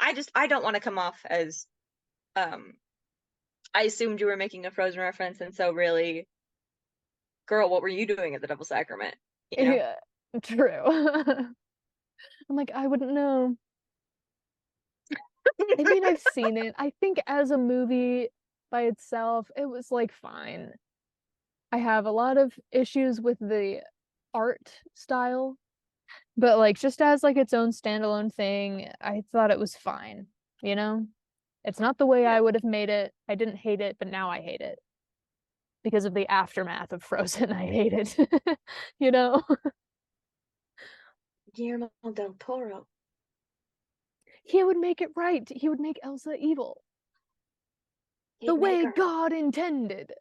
I don't want to come off as I assumed you were making a Frozen reference, and so really, girl, what were you doing at the Double Sacrament? You know? Yeah, true. I'm like, I wouldn't know. I mean, I've seen it. I think as a movie by itself, it was like fine. I have a lot of issues with the art style, but like just as like its own standalone thing, I thought it was fine, you know? It's not the way Yeah. I would have made it. I didn't hate it, but now I hate it. Because of the aftermath of Frozen, I hate it. You know? Guillermo del Toro. He would make it right. He would make Elsa evil. The way God intended.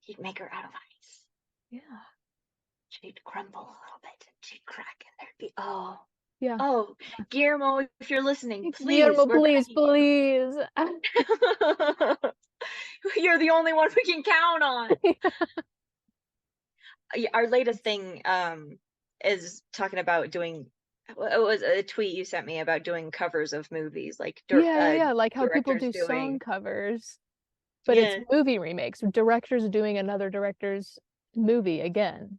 He'd make her out of ice. Yeah. She'd crumble a little bit and she'd crack, and there'd be Yeah. oh, Guillermo, if you're listening, please, Guillermo, we're please, begging you. please. You're the only one we can count on. Our latest thing is talking about doing. It was a tweet you sent me about doing covers of movies, like Yeah, like how people do directors song doing. covers, but Yeah, it's movie remakes. Directors doing another director's movie again.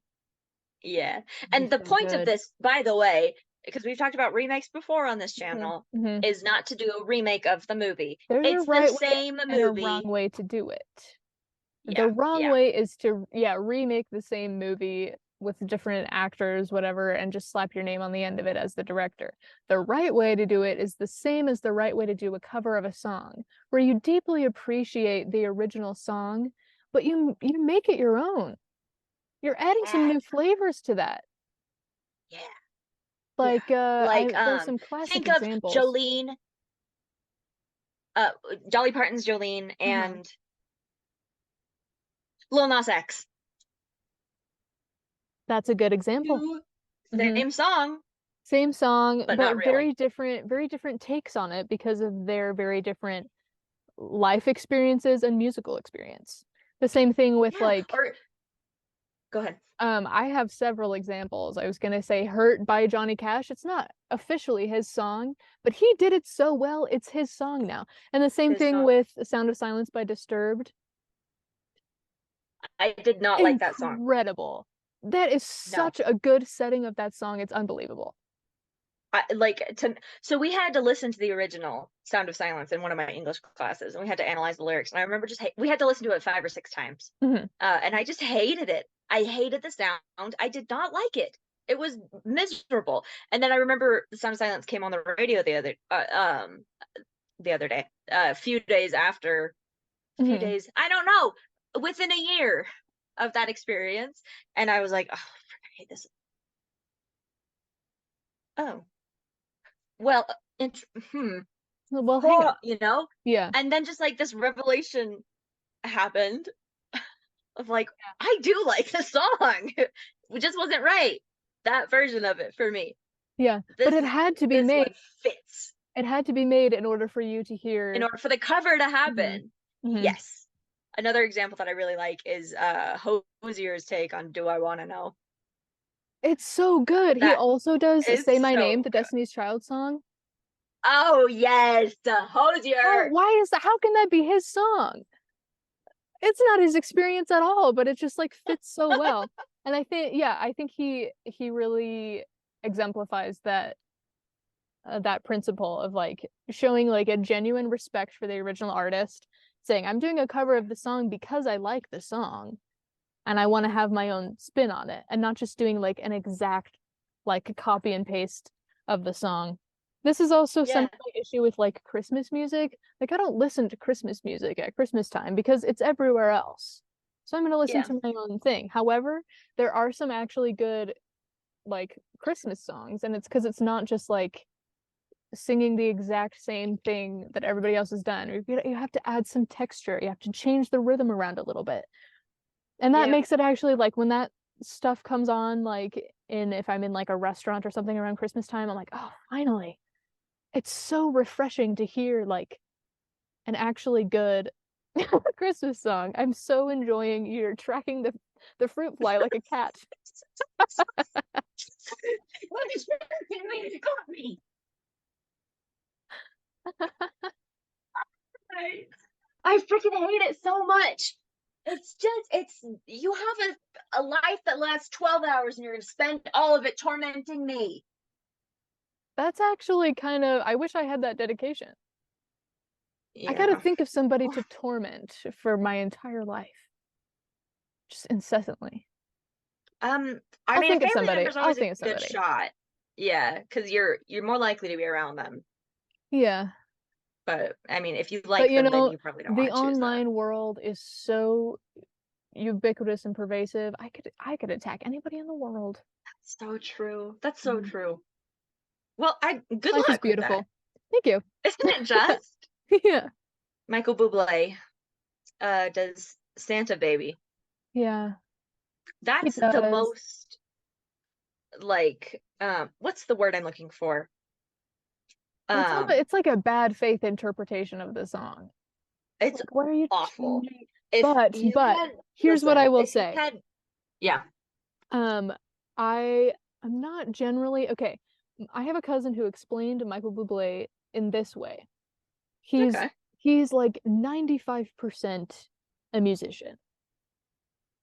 yeah. It'd And be the so point of good. this, by the way, because we've talked about remakes before on this channel, Mhm. is not to do a remake of the movie. There's a It's the right way same and a wrong movie. way to do it. The Yeah, wrong yeah. way is to, remake the same movie with different actors, whatever, and just slap your name on the end of it as the director. The right way to do it is the same as the right way to do a cover of a song, where you deeply appreciate the original song, but you make it your own. You're adding some Yeah, new flavors to that. yeah. Like Like there's some classic think of examples. Jolene, Dolly Parton's Jolene and Lil Nas X. That's a good example. Two Mhm. same song, Same song, but not but really. very different takes on it because of their very different life experiences and musical experience. The same thing with Yeah, like or go ahead. I have several examples. I was gonna say Hurt by Johnny Cash. It's not officially his song, but he did it so well, it's his song now. And the same His thing song. with Sound of Silence by Disturbed. I did not like that song. Incredible. That is No. such a good setting of that song. It's unbelievable. So we had to listen to the original Sound of Silence in one of my English classes, and we had to analyze the lyrics. And I remember we had to listen to it 5 or 6 times, Mhm. and I just hated it. I hated the sound. I did not like it. It was miserable. And then I remember the Sound of Silence came on the radio the other day, a few days after, few Mhm. days, I don't know, within a year of that experience, and I was like, oh, I hate this. Oh. Well, Well, hang on. you know? Yeah. And then just like this revelation happened of like, I do like the song. It just wasn't right. That version of it for me. Yeah. This But it had to be this made. one fits. It had to be made in order for you to hear. In order for the cover to happen. Mhm. Yes. Another example that I really like is Hozier's take on Do I Wanna Know? It's so good. He That also does is Say My so Name, the good. Destiny's Child song. Oh yes, the Hozier. Why is that? How can that be his song? It's not his experience at all, but it just like fits so well. And I think he really exemplifies that that principle of like showing like a genuine respect for the original artist, saying I'm doing a cover of the song because I like the song and I want to have my own spin on it, and not just doing like an exact like copy and paste of the song. This is also some of my issue with like Christmas music. Like I don't listen to Christmas music at Christmas time because it's everywhere else. So I'm going to listen Yeah. to my own thing. However, there are some actually good like Christmas songs, and it's because it's not just like singing the exact same thing that everybody else has done. You have to add some texture. You have to change the rhythm around a little bit. And that Yeah. makes it actually like when that stuff comes on, like if I'm in like a restaurant or something around Christmas time, I'm like, oh, finally. It's so refreshing to hear like an actually good Christmas song. I'm so enjoying you're tracking the fruit fly like a cat. What is it got me? I freaking hate it so much. It's you have a life that lasts 12 hours and you're gonna spend all of it tormenting me. That's actually kind of, I wish I had that dedication. I gotta Yeah. think of somebody to torment for my entire life. Just incessantly. I I'll mean, a think of family somebody. member's I'll always a think of good somebody. shot. Yeah, because you're more likely to be around them. Yeah. But I mean, if you But like you them, then know, you probably don't the want to choose them. online world is so ubiquitous and pervasive. I could attack anybody in the world. So true. That's so Mm. true. Well, good Life is luck with that. beautiful. Thank you. Isn't it just? Yeah. Michael Bublé does Santa Baby. Yeah. He That's the does. most like what's the word I'm looking for? It's like a bad faith interpretation of the song. It's Like, why are you awful. changing? If But you had here's what listen, I will if you say. had yeah. I'm not generally okay. I have a cousin who explained Michael Bublé in this way. Okay. He's like 95% a musician,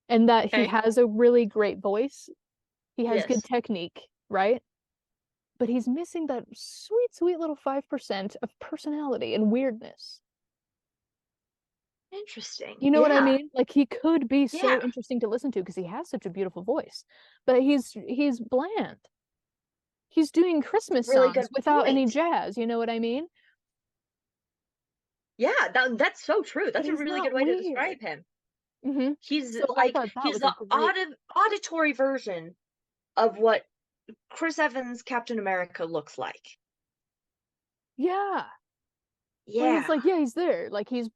and that he Okay. has a really great voice. He has good Yes. technique, right? But he's missing that sweet, sweet little 5% of personality and weirdness. Interesting. You know what I Yeah. mean? Like he could be so Yeah. interesting to listen to because he has such a beautiful voice, but he's bland. He's doing Christmas Really songs good without any point. jazz, you know what I mean? Yeah, that's so true. But That's a he's really not good way to weird. describe him. Mm-hmm. He's So I like thought that he's was a the great. auditory version of what Chris Evans' Captain America looks like. Yeah. Where it's Yeah. like, yeah, he's there. Like he's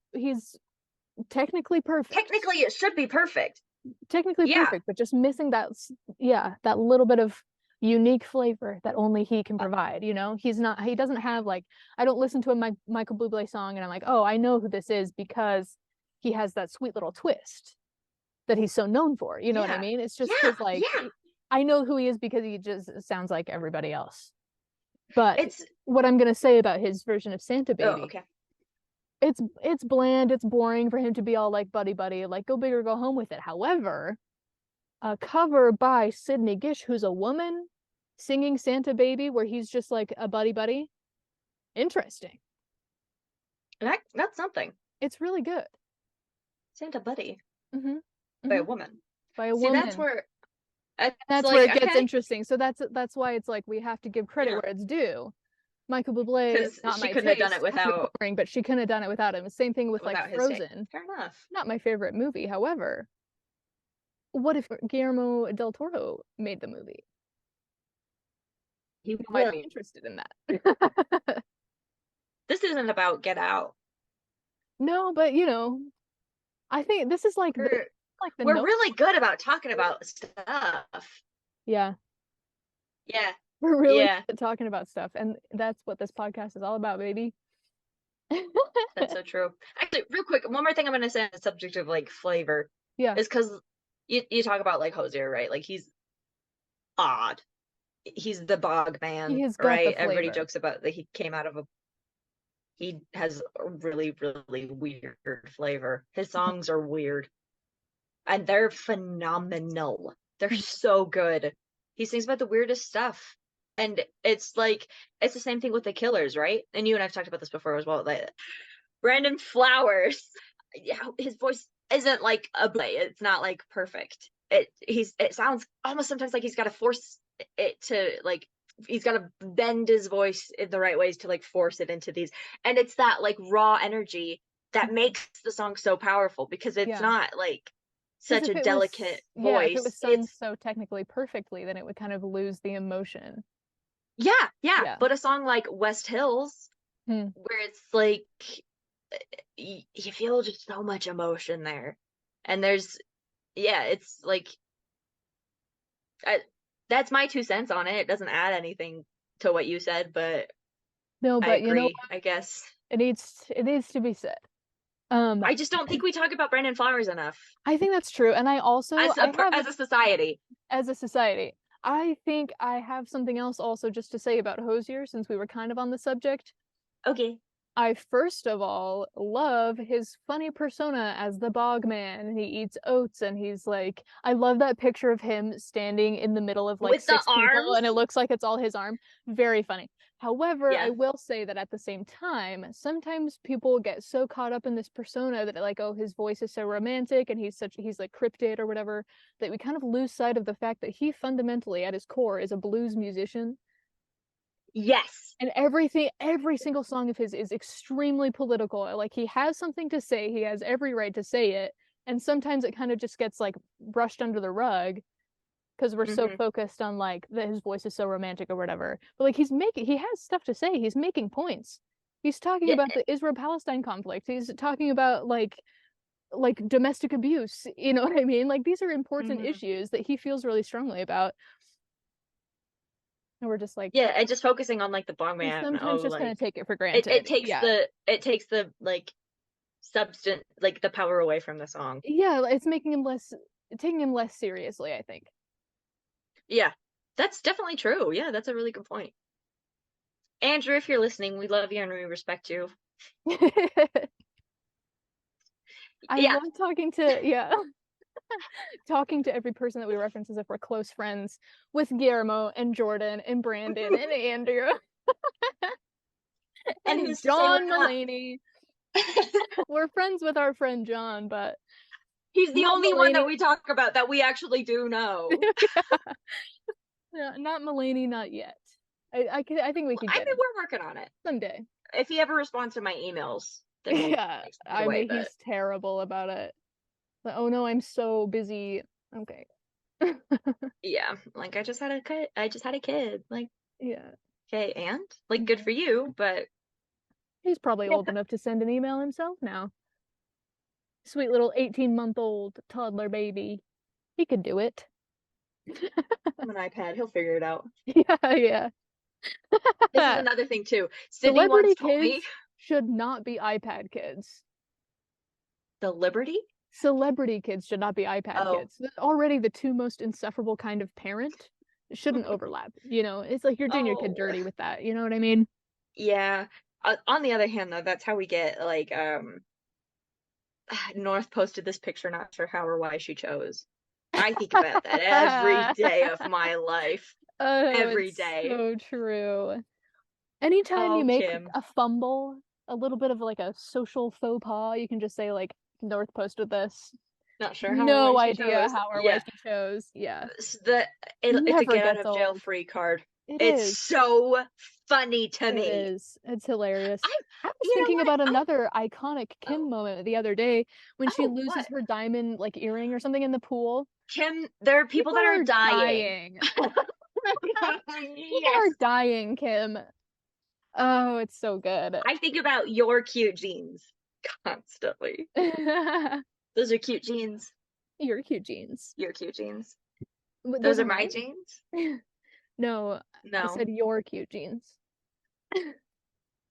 technically perfect. Technically, it should be perfect. Technically Yeah. perfect, but just missing that little bit of unique flavor that only he can provide, you know? He doesn't have like I don't listen to a Michael Bublé song and I'm like, "Oh, I know who this is because he has that sweet little twist that he's so known for." You know what I Yeah. mean? It's just Yeah. his like Yeah. I know who he is because he just sounds like everybody else. But It's what I'm gonna say about his version of Santa Baby, okay. it's bland, it's boring for him to be all like buddy buddy, like go big or go home with it. However, a cover by Sydney Gish, who's a woman, singing Santa Baby, where he's just like a buddy buddy. Interesting. That's something. It's really good. Santa Buddy Mm-hmm. by Mm-hmm. a woman. By a See, woman. that's where it's That's like where it gets okay, interesting. So that's why it's like we have to give credit yeah, where it's due. Michael Bublé, because not she my couldn't have done it taste, kind of without boring, but she couldn't have done it without him. Same thing with like his say. Frozen. Fair enough. Not my favorite movie. However, what if Guillermo del Toro made the movie? He People might be won't. interested in that. This isn't about Get Out. No, but you know, I think this is like the We're note. really good about talking about stuff. Yeah, Yeah. we're really Yeah. good at talking about stuff, and that's what this podcast is all about, baby. That's so true. Actually, real quick, one more thing I'm gonna say on the subject of like flavor. Yeah. Is because you talk about like Hozier, right? Like he's odd. He's the bog man, He has got the right? Everybody flavor. jokes about that he has a really, really weird flavor. His songs are weird. And they're phenomenal. They're so good. He sings about the weirdest stuff. And it's like it's the same thing with the Killers, right? And you and I've talked about this before as well. Like Brandon Flowers, yeah, his voice isn't like a play. It's not like perfect. It sounds almost sometimes like he's got to force it to like he's got to bend his voice in the right ways to like force it into these. And it's that like raw energy that makes the song so powerful because it's Yeah. not like 'Cause such if a it was- delicate yeah, if it was voice. sung It's so technically perfectly, then it would kind of lose the emotion. yeah, Yeah. but a song like West Hills, Hmm. where it's like you feel just so much emotion there, and there's it's like that's my 2 cents on it. It doesn't add anything to what you said, but No, I but you know agree, I guess. it needs to be said. I just don't think we talk about Brandon Flowers enough I think that's true. And I also as I have as a society. as a society. I think I have something else also just to say about Hozier since we were kind of on the subject. Okay. I first of all love his funny persona as the bog man. He eats oats and he's like, I love that picture of him standing in the middle of like With the 6 people and it arms? looks like it's all his arm. Very funny. However, Yeah. I will say that at the same time, sometimes people get so caught up in this persona that like, oh, his voice is so romantic and he's like cryptid or whatever, that we kind of lose sight of the fact that he fundamentally at his core is a blues musician. Yes. And every single song of his is extremely political. Like he has something to say, he has every right to say it, and sometimes it kind of just gets like brushed under the rug because we're so focused on like that his voice is so romantic or whatever. But like he has stuff to say. He's making points. He's talking about the Israel-Palestine conflict. He's talking about like domestic abuse. You know what I mean? Like these are important issues that he feels really strongly about. And we're just like, and just focusing on like the bog man. sometimes just kind like of take it for granted. it takes the like substance, like the power away from the song. Yeah, it's taking him less seriously, I think. Yeah, that's definitely true. Yeah, that's a really good point. Andrew, if you're listening, we love you and we respect you. I love talking to talking to every person that we reference as if we're close friends with Guillermo and Jordan and Brandon and Andrew and John Mulaney. We're friends with our friend John, but he's the only one that we talk about that we actually do know. Yeah, not Mulaney, not yet. I think we could get it. We're working on it Someday. if he ever responds to my emails. Then we'll I mean, he's terrible about it. But, oh no, I'm so busy. Okay. Yeah, like I just had a kid. Like, yeah. Okay, and like good for you, but he's probably old enough to send an email himself now. Sweet little 18-month-old toddler baby. He could do it. an iPad, he'll figure it out. Yeah. This is another thing too. Sydney Celebrity once told kids me should not be iPad kids. Celebrity kids should not be iPad kids. They're already the two most insufferable kind of parent. It shouldn't overlap. You know, it's like you're doing your kid dirty with that. You know what I mean? Yeah. On the other hand, though, that's how we get like North posted this picture, not sure how or why she chose. I think about that every day of my life. Every day. So true. Anytime you make a fumble, a little bit of like a social faux pas, you can just say like North posted this. Not sure how. No idea how or why she chose. Yeah. It's a get out of jail free card. It's so funny to me. It is. It's hilarious. I was thinking about another iconic Kim moment the other day when she loses her diamond like earring or something in the pool. Kim, there are people that are dying. People are dying, Kim. Oh, it's so good. I think about your cute jeans constantly. Those are cute jeans. Your cute jeans. Your cute jeans. Those are my jeans? No. I said your cute jeans.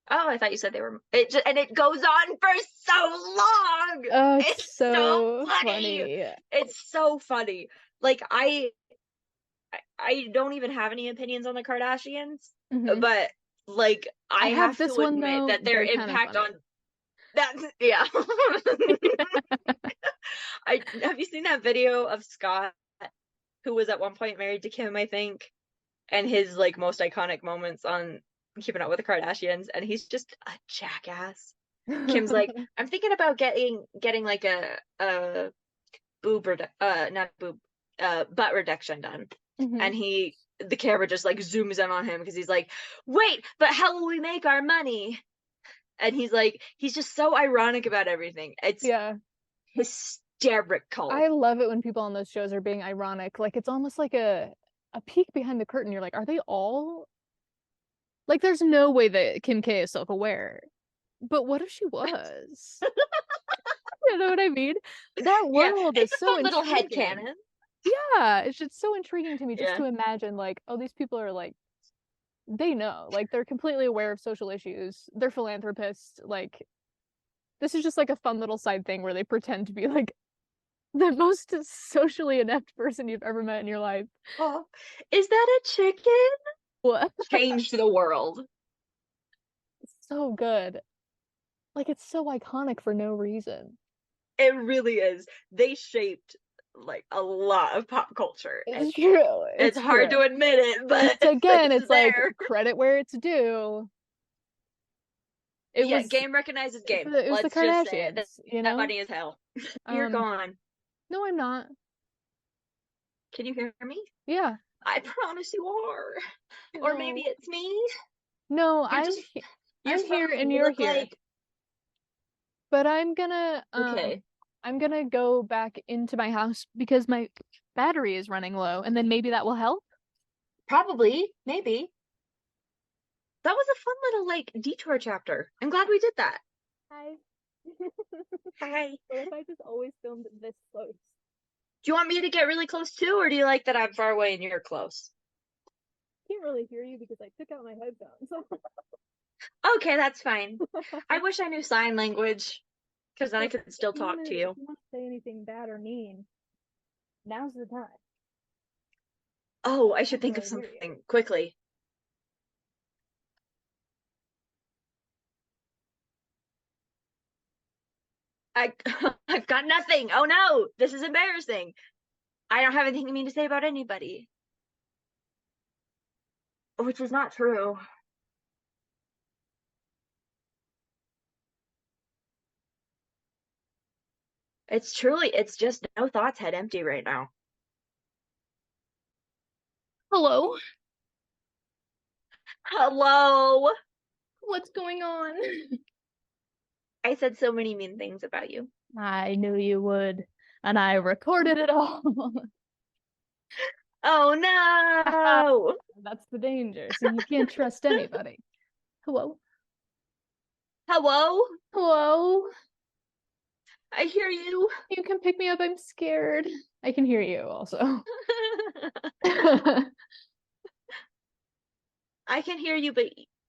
Oh, I thought you said they were. And it goes on for so long. Oh, it's so funny. It's so funny. Like I don't even have any opinions on the Kardashians, but like I have to admit that their impact on that. Yeah. Have you seen that video of Scott, who was at one point married to Kim, I think, and his like most iconic moments on Keeping Up with the Kardashians, and he's just a jackass. Kim's like, I'm thinking about getting like a butt reduction done. And the camera just like zooms in on him because he's like, wait, but how will we make our money? And he's just so ironic about everything. It's hysterical. hysterical. I love it when people on those shows are being ironic. Like it's almost like a peek behind the curtain. You're like, are they all like? There's no way that Kim K is self-aware. But what if she was? You know what I mean? That world it's is a so fun little intriguing. headcanon. Yeah, it's just so intriguing to me just Yeah. to imagine like, oh, these people are like, they know, like they're completely aware of social issues. They're philanthropists. Like this is just like a fun little side thing where they pretend to be like the most socially inept person you've ever met in your life. Oh, is that a chicken? What? Changed the world. It's so good. Like it's so iconic for no reason. It really is. They shaped like a lot of pop culture. It's true. It's hard to admit it, but again, it's like there. credit where it's due. Game recognizes game. It was Let's the just say Kardashians, it. you know? Funny as hell. You're gone. No, I'm not. Can you hear me? Yeah. I promise you are. Or maybe it's me. No, You're I'm here and you're here. Like... But I'm gonna okay. I'm gonna go back into my house because my battery is running low, and then maybe that will help. Probably, maybe. That was a fun little like detour chapter. I'm glad we did that. Hi. Hi. What if I just always filmed this close? Do you want me to get really close too, or do you like that I'm far away and you're close? I can't really hear you because I took out my headphones. Okay, that's fine. I wish I knew sign language, because then I could still talk to you. If you want to say anything bad or mean, now's the time. Oh, I should think of something quickly. I've got nothing. Oh no, this is embarrassing. I don't have anything mean to say about anybody. Which is not true. It's just no thoughts, head empty right now. Hello. Hello. What's going on? I said so many mean things about you. I knew you would, and I recorded it all. Oh no! That's the danger. See, you can't trust anybody. Hello? Hello? Hello? I hear you. You can pick me up. I'm scared. I can hear you also. I can hear you, but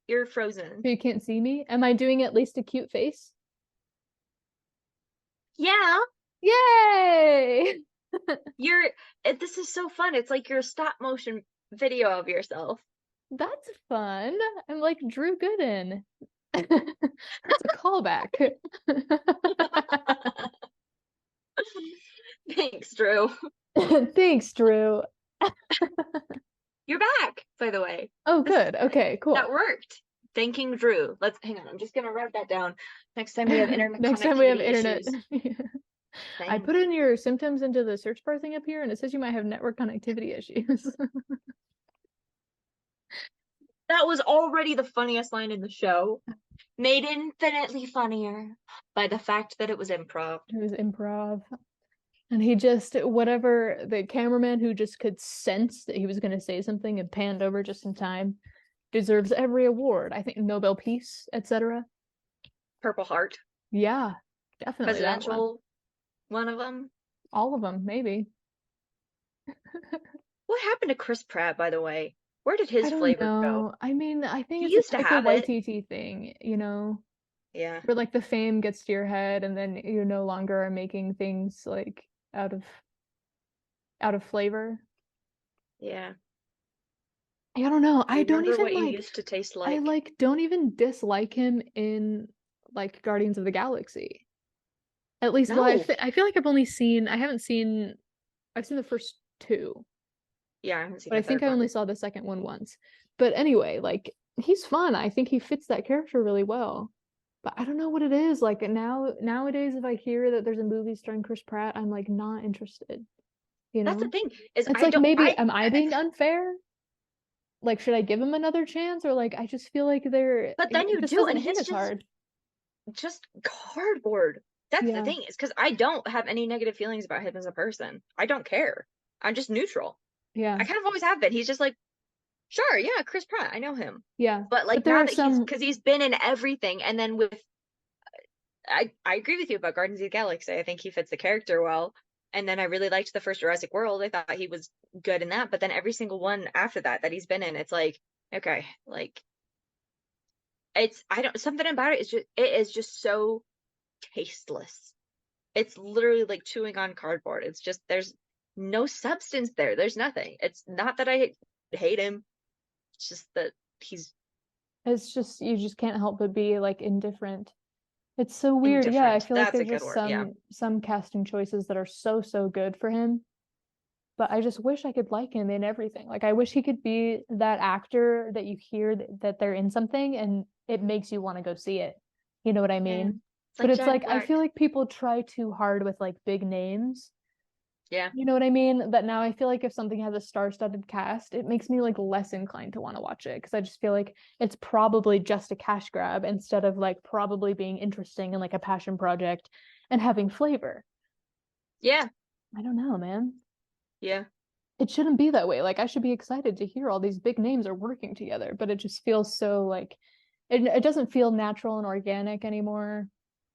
you're frozen. You can't see me? Am I doing at least a cute face? Yeah. Yay! This is so fun. It's like your stop motion video of yourself. That's fun. I'm like Drew Gooden. That's a callback. Thanks, Drew. Thanks, Drew. You're back, by the way. Oh, good. Okay, cool. That worked. Thanking Drew. Let's hang on. I'm just gonna write that down. Next time we have internet. Next time we have internet. I put in your symptoms into the search bar thing up here, and it says you might have network connectivity issues. That was already the funniest line in the show. Made infinitely funnier by the fact that it was improv. It was improv. And he just, whatever, the cameraman who just could sense that he was going to say something and panned over just in time deserves every award. I think Nobel Peace, etc. Purple Heart. Yeah, definitely. Presidential, one of them. All of them, maybe. What happened to Chris Pratt, by the way? Where did his flavor go? I mean, I think He it's used a to Taika have it. Waititi thing, you know? Yeah. Where like the fame gets to your head and then you no longer are making things like out of flavor. Yeah. I don't know. I don't remember even what you like used to taste like. I like don't even dislike him in like Guardians of the Galaxy. At least, well, No. I feel like I've seen the first two. Yeah, I haven't seen But I think I only saw the second one once. But anyway, like he's fun. I think he fits that character really well. But I don't know what it is. Like nowadays, if I hear that there's a movie starring Chris Pratt, I'm like not interested. You know? That's the thing. Is it's like maybe am I being unfair? Like, should I give him another chance? Or like I just feel like they're But then you do, and hit as hard. just cardboard. That's the Yeah. thing, is because I don't have any negative feelings about him as a person. I don't care. I'm just neutral. Yeah. I kind of always have been. He's just like, sure, yeah, Chris Pratt, I know him. Yeah. But like But there now are that some because he's been in everything, and then with I agree with you about Guardians of the Galaxy. I think he fits the character well. And then I really liked the first Jurassic World. I thought he was good in that. But then every single one after that he's been in, it's like, okay, like I don't, something about it is just so tasteless. It's literally like chewing on cardboard. It's just there's no substance there. There's nothing. It's not that I hate him. It's just that he's it's just you just can't help but be like indifferent. It's so weird. Yeah, I indifferent. feel like That's a there's good just word. Yeah. some casting choices that are so so good for him. But I just wish I could like him in everything. Like I wish he could be that actor that you hear that they're in something and it makes you want to go see it. You know what I Yeah. mean? It's But like it's Jack like I Black. feel like people try too hard with like big names. Yeah. You know what I mean? That now I feel like if something has a star-studded cast, it makes me like less inclined to want to watch it because I just feel like it's probably just a cash grab instead of like probably being interesting and like a passion project and having flavor. Yeah. I don't know, man. Yeah. It shouldn't be that way. Like I should be excited to hear all these big names are working together, but it just feels so like it doesn't feel natural and organic anymore.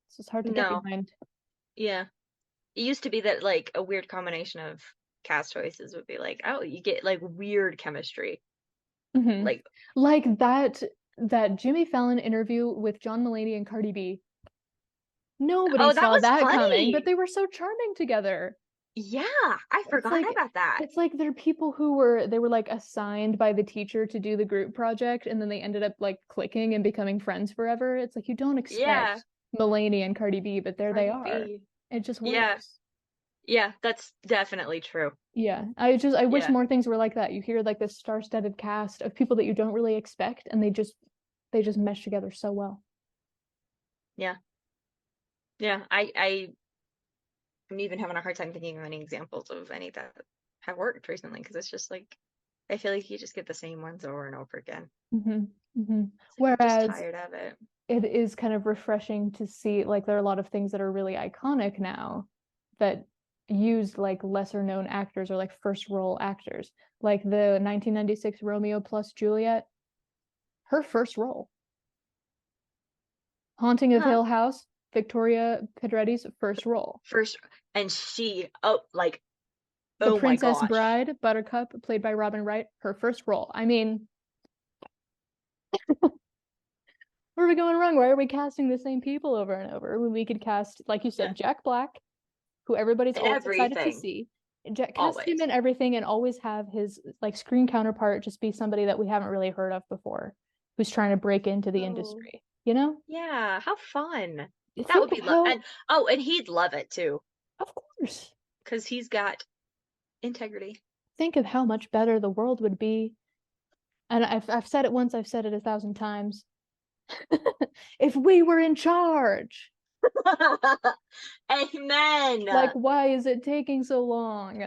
It's just hard to get No. behind. Yeah. It used to be that like a weird combination of cast choices would be like, oh, you get like weird chemistry. Mhm. Like, Like that Jimmy Fallon interview with John Mulaney and Cardi B. Nobody oh, that saw was that coming, but funny. they were so charming together. Yeah, I It's forgot like about that. it's like they're people who were like assigned by the teacher to do the group project and then they ended up like clicking and becoming friends forever. It's like you don't Yeah, expect Mulaney and Cardi B, but there they Cardi are. B. It just Yeah, works. yeah, that's definitely true. Yeah. I wish Yeah, more things were like that. You hear like this star-studded cast of people that you don't really expect and they just mesh together so well. yeah, yeah. I'm even having a hard time thinking of any examples of any that have worked recently because it's just like I feel like you just get the same ones over and over again. Hmm. Hmm. It's like I'm just Whereas tired of it. it is kind of refreshing to see like there are a lot of things that are really iconic now that used like lesser known actors or like first role actors. Like the 1996 Romeo plus Juliet, her first role. Haunting of Huh. Hill House, Victoria Pedretti's first role. First, and like, The oh my Princess gosh. Bride, Buttercup, played by Robin Wright, her first role. I mean, where are we going wrong? Why are we casting the same people over and over when we could cast, like you Yeah. said, Jack Black, who everybody's And always excited to everything. see. Cast him Always. in everything and always have his like screen counterpart just be somebody that we haven't really heard of before, who's trying to break into the Oh, industry. You know? yeah, how fun. That would Think of be love. how, And he'd love it too, of course, because he's got integrity. think of how much better the world would be. And I've said it once, I've said it 1,000 times. If we were in charge, Amen. like, why is it taking so long?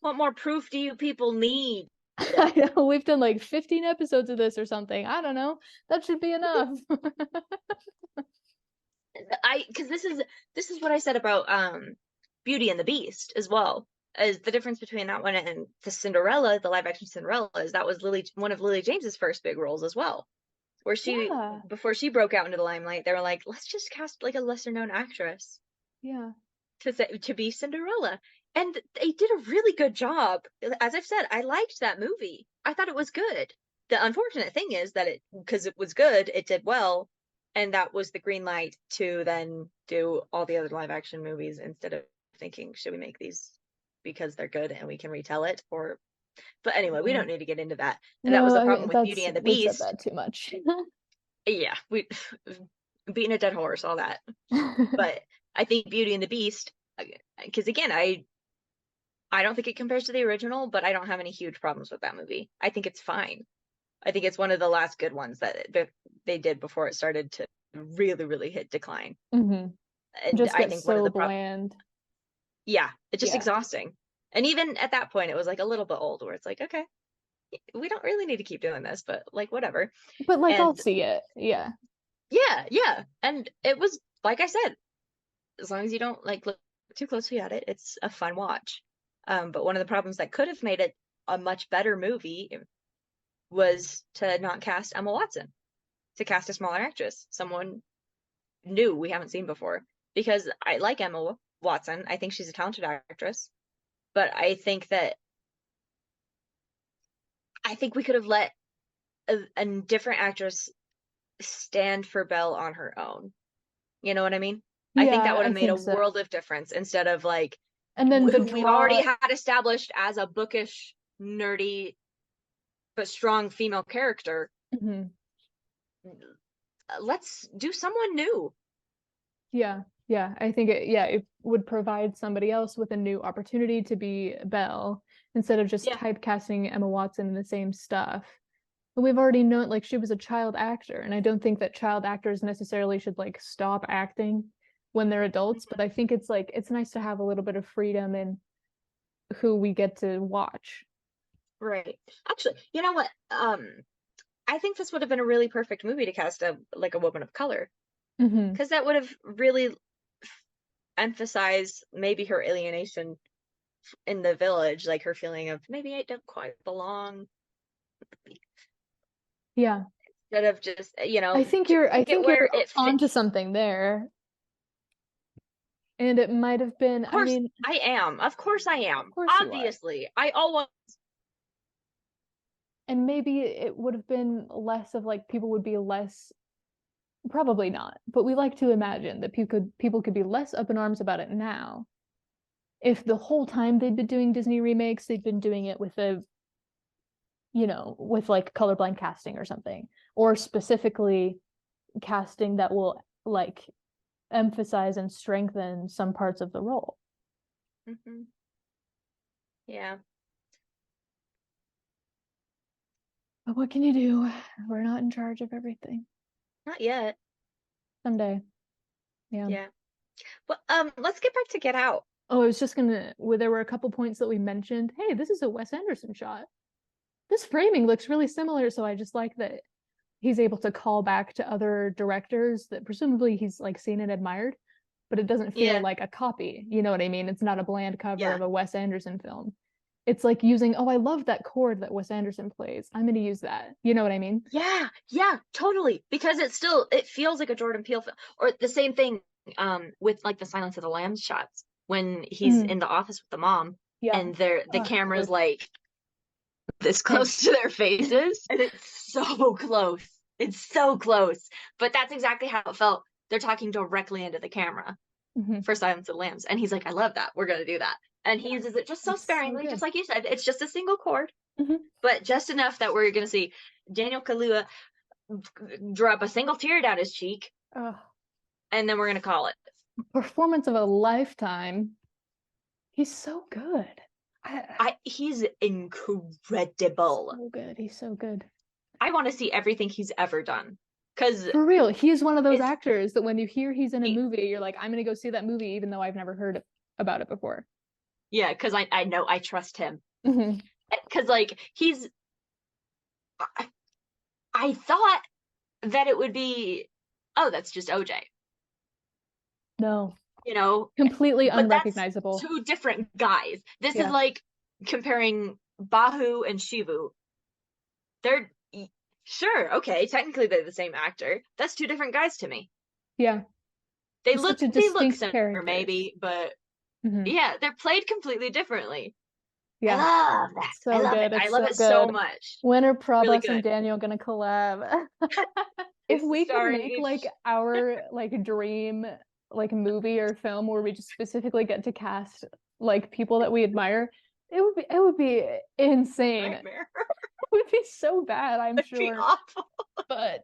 What more proof do you people need? I know we've done like 15 episodes of this or something. I don't know. That should be enough. Because this is what I said about Beauty and the Beast as well. As the difference between that one and the Cinderella, the live action Cinderella, is that was one of Lily James's first big roles as well. Where she Yeah. before she broke out into the limelight, they were like, let's just cast like a lesser known actress Yeah. to be Cinderella. And they did a really good job. As I've said, I liked that movie. I thought it was good. The unfortunate thing is that because it was good, it did well, and that was the green light to then do all the other live action movies instead of thinking, should we make these because they're good and we can retell it? But anyway, we Yeah. don't need to get into that. And that was No, the I problem mean with Beauty that's and the we've said Beast. that too much. Yeah, we beating a dead horse, all that. But I think Beauty and the Beast, because again, I don't think it compares to the original, but I don't have any huge problems with that movie. I think it's fine. I think it's one of the last good ones that they did before it started to really, really hit decline. Hmm. And Just I get think one of so the bland. yeah, it's just Yeah. exhausting. And even at that point, it was like a little bit old, where it's like, okay, we don't really need to keep doing this, but like whatever. But like I'll And see it. Yeah. yeah, and it was like I said, as long as you don't like look too closely at it, it's a fun watch. But one of the problems that could have made it a much better movie was to not cast Emma Watson, to cast a smaller actress, someone new we haven't seen before. Because I like Emma Watson. I think she's a talented actress. But I think we could have let a different actress stand for Belle on her own. You know what I mean? I think that Yeah, would have I made a think so. world of difference instead of like And then the who we've already draw, had established as a bookish, nerdy, but strong female character. Mhm. Let's do someone new. Yeah, I think it would provide somebody else with a new opportunity to be Belle instead of just Yeah. typecasting Emma Watson in the same stuff. But we've already known like she was a child actor, and I don't think that child actors necessarily should like stop acting when they're adults, but I think it's like it's nice to have a little bit of freedom in who we get to watch. Right. Actually, you know what? I think this would have been a really perfect movie to cast a woman of color, Hmm. because that would have really emphasized maybe her alienation in the village, like her feeling of maybe I don't quite belong, Yeah. instead of just I think to you're I make it think where you're it onto fits. something there. And it might have been, Of I course mean, I am. Of course I of am. course you are. Obviously, I always. And maybe it would have been less of like people would be less, probably not, but we like to imagine that people could be less up in arms about it now if the whole time they'd been doing Disney remakes, they'd been doing it with with like colorblind casting or something, or specifically casting that will like emphasize and strengthen some parts of the role. Mhm. Yeah. But what can you do? We're not in charge of everything. Not yet. Someday. Yeah. Yeah. Well, let's get back to Get Out. Oh, I was just gonna, there were a couple points that we mentioned. Hey, this is a Wes Anderson shot. This framing looks really similar, so I just like that he's able to call back to other directors that presumably he's like seen and admired, but it doesn't feel Yeah. like a copy. You know what I mean? It's not a bland cover Yeah. of a Wes Anderson film. It's like using, oh, I love that chord that Wes Anderson plays. I'm going to use that. You know what I mean? Yeah, totally. Because it feels like a Jordan Peele film. Or the same thing with like the Silence of the Lambs shots when he's in the office with the mom Yeah. and the Oh, camera's dude. like this close to their faces and it's so close. It's so close. But that's exactly how it felt. They're talking directly into the camera Mhm. for Silence of the Lambs. And he's like, I love that. We're gonna do that. And he uses it just so It's so sparingly, good. just like you said. It's just a single chord, Mhm. but just enough that we're gonna see Daniel Kaluuya drop a single tear down his cheek, and then we're gonna call it. Performance of a lifetime. He's so good. He's incredible. So good. He's so good. I want to see everything he's ever done. Because For real, he's one of those it's- actors that when you hear he's in a movie, you're like, I'm gonna go see that movie, even though I've never heard about it before. yeah, because I know I trust him. Mhm. Because like I thought that it would be, oh, that's just OJ. No, You know, completely but that's unrecognizable. two different guys. This Yeah. is like comparing Bahu and Shivu. They're sure, okay, technically they're the same actor. That's two different guys to me. Yeah. They Such look a distinct similar, characters. maybe, but Mhm. yeah, they're played completely differently. Yeah. I love that. So I love good. it. I It's love so it so good. much. When are Really Prabhas and good. Daniel gonna collab? If It's we could starring make each- like our like dream like movie or film where we just specifically get to cast like people that we admire, it would be insane. nightmare. It would be so bad, I'm It'd be sure, awful. but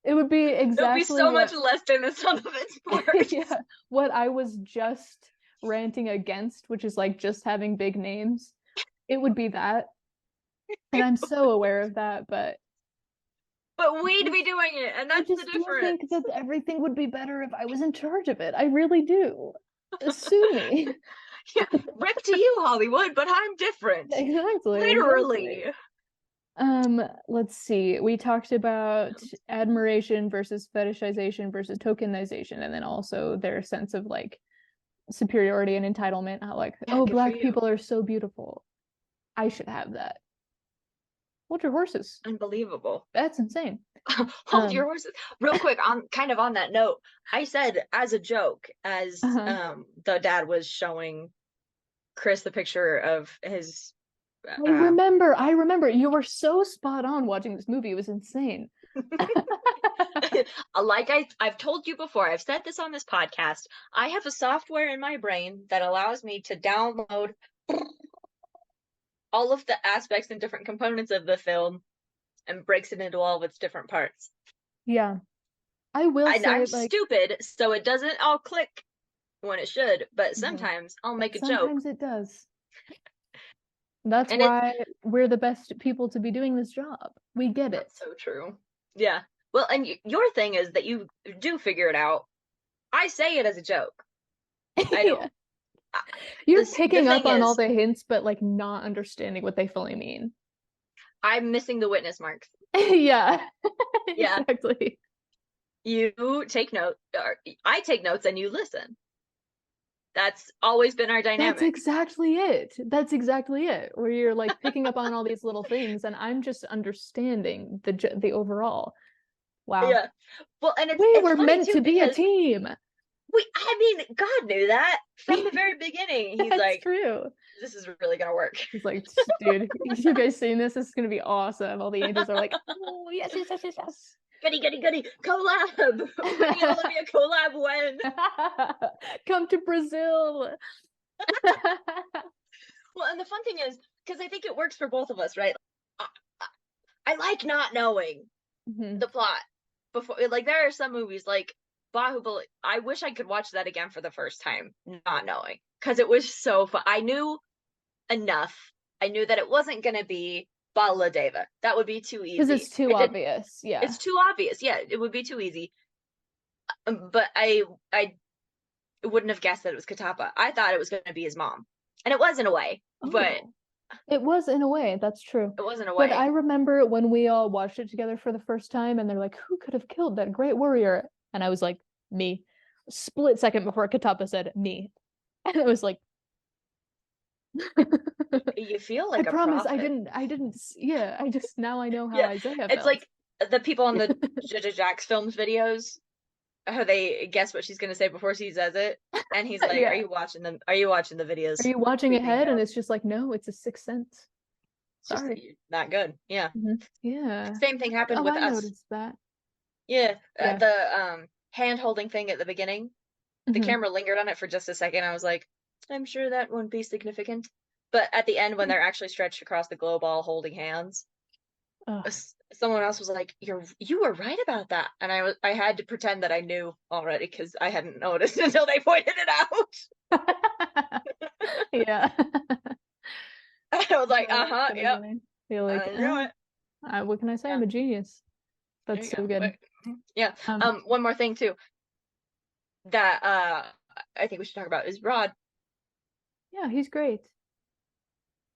it would be It'll be exactly so what much less than the sum of its parts. yeah, what I was just ranting against, which is like just having big names. It would be that. And I'm so aware of that, but But we'd be doing it, and I that's the just do difference. think that everything would be better if I was in charge of it. I really do. Sue me. Yeah, rip to you, Hollywood, but I'm different. Exactly. Literally. Exactly. Let's see. We talked about admiration versus fetishization versus tokenization, and then also their sense of like superiority and entitlement. How like, Yeah, oh, good for black you. people are so beautiful. I should have that. Hold your horses. Unbelievable. That's insane. Hold your horses. Real quick, on kind of on that note, I said as a joke, as the dad was showing Chris the picture of his I remember. You were so spot on watching this movie. It was insane. like I've told you before, I've said this on this podcast. I have a software in my brain that allows me to download all of the aspects and different components of the film and breaks it into all of its different parts. Yeah. I will And say, I'm like, stupid, so it doesn't all click when it should, but sometimes I'll make a joke. Sometimes it does. That's And why we're the best people to be doing this job. We get it. That's so true. Yeah. Well, and your thing is that you do figure it out. I say it as a joke. I don't. Yeah. You're The picking up thing on all is, the hints, but like not understanding what they fully mean. I'm missing the witness marks. Yeah. Yeah. Exactly. You take note, or I take notes and you listen. That's always been our dynamic. That's exactly it. That's exactly it. Where you're like picking up on all these little things, and I'm just understanding the overall. Wow. Yeah. Well, and We it's were funny meant too, to be a because team. I mean, God knew that from the very beginning. He's That's like, true. this is really gonna work. He's like, dude, you guys seen this? This is gonna be awesome. All the angels are like, oh yes, yes, yes, yes, yes. Goody, goody, goody, collab. Me and Olivia collab when? Come to Brazil. Well, and the fun thing is, because I think it works for both of us, right? I like not knowing the plot before. Like, there are some movies like Bahubali. I wish I could watch that again for the first time, not knowing, because it was so fun. I knew enough. I knew that it wasn't going to be Baladeva. That would be too easy. Because it's too obvious. Yeah. It's too obvious. Yeah, it would be too easy. But I wouldn't have guessed that it was Katapa. I thought it was going to be his mom. And it was in a way, but it was in a way. That's true. It was in a way. But I remember when we all watched it together for the first time, and they're like, "Who could have killed that great warrior?" And I was like, "Me." Split second before Katapa said, "Me," and I was like, "You feel like I a promise prophet." I didn't. Yeah, I just now I know how Isaiah felt. It's like the people on the Jaja Jax Films videos, how they guess what she's gonna say before she says it, and he's like, "Are you watching them? Are you watching the videos? Are you watching ahead?" And it's just like, no, it's a sixth sense. Sorry, just not good. Yeah. Yeah. Same thing happened with I us. noticed that. Yeah. The hand holding thing at the beginning, the camera lingered on it for just a second. I was like, I'm sure that won't be significant. But at the end, when they're actually stretched across the globe, all holding hands, someone else was like, "You were right about that," and I had to pretend that I knew already because I hadn't noticed until they pointed it out. Yeah. I was like, yep. You're like, what can I say? I'm a genius. That's so good. Yeah. One more thing too that I think we should talk about is Rod. Yeah, he's great.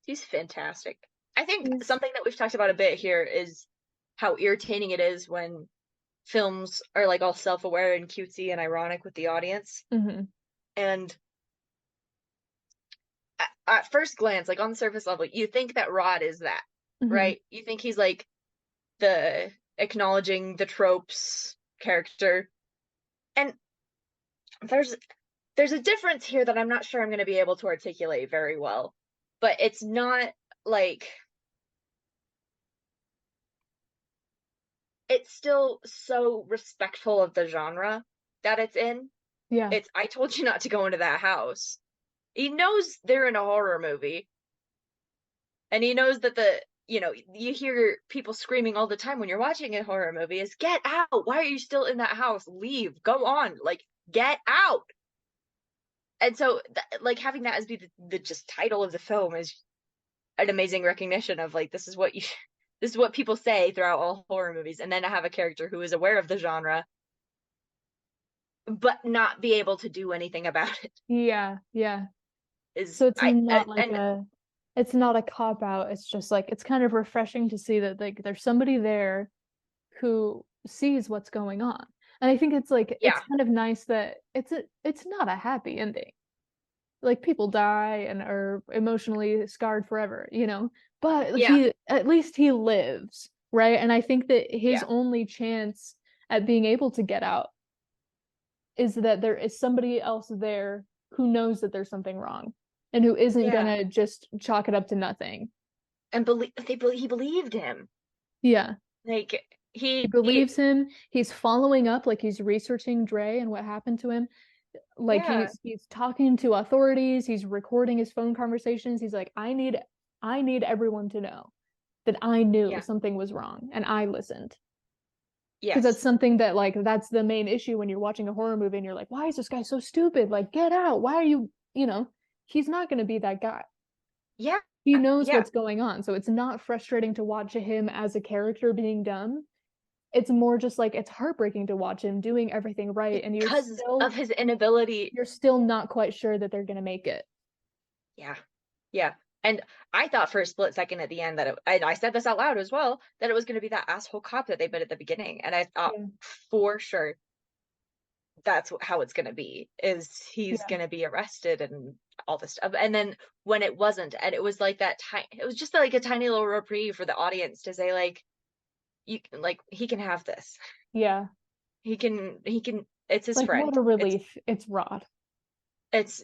He's fantastic. I think something that we've talked about a bit here is how irritating it is when films are like all self-aware and cutesy and ironic with the audience. And at first glance, like on the surface level, you think that Rod is that, right? You think he's like the acknowledging the tropes character. And there's a difference here that I'm not sure I'm going to be able to articulate very well. But it's not like, it's still so respectful of the genre that it's in. Yeah. It's, I told you not to go into that house. He knows they're in a horror movie. And he knows that you hear people screaming all the time when you're watching a horror movie is, "Get out! Why are you still in that house? Leave! Go on! Like, get out!" And so, like, having that as be the just title of the film is an amazing recognition of, like, this is what people say throughout all horror movies. And then to have a character who is aware of the genre, but not be able to do anything about it. Yeah, yeah. So it's not like it's not a cop out. It's just like it's kind of refreshing to see that like there's somebody there who sees what's going on. And I think it's like Yeah. it's kind of nice that it's not a happy ending. Like people die and are emotionally scarred forever, you know. But Yeah. he at least he lives, right? And I think that his Yeah. only chance at being able to get out is that there is somebody else there who knows that there's something wrong and who isn't Yeah. gonna just chalk it up to nothing. And he believed him. Yeah. Like He believes him. He's following up, like he's researching Dre and what happened to him. Like yeah. he's talking to authorities, he's recording his phone conversations. He's like, I need everyone to know that I knew Yeah. something was wrong and I listened. Because Yes. that's something that like that's the main issue when you're watching a horror movie and you're like, why is this guy so stupid? Like, get out. Why are you, he's not gonna be that guy. Yeah. He knows Yeah. what's going on. So it's not frustrating to watch him as a character being dumb. It's more just like it's heartbreaking to watch him doing everything right and Because of his inability. you're still not quite sure that they're gonna make it. Yeah. Yeah. And I thought for a split second at the end that I said this out loud as well, that it was going to be that asshole cop that they met at the beginning. And I thought Yeah. for sure that's how it's going to be, is he's Yeah. going to be arrested and all this stuff. And then when it wasn't, and it was like it was just like a tiny little reprieve for the audience to say like, he can have this. Yeah. He can, it's his Like friend. what a relief. It's Rod. It's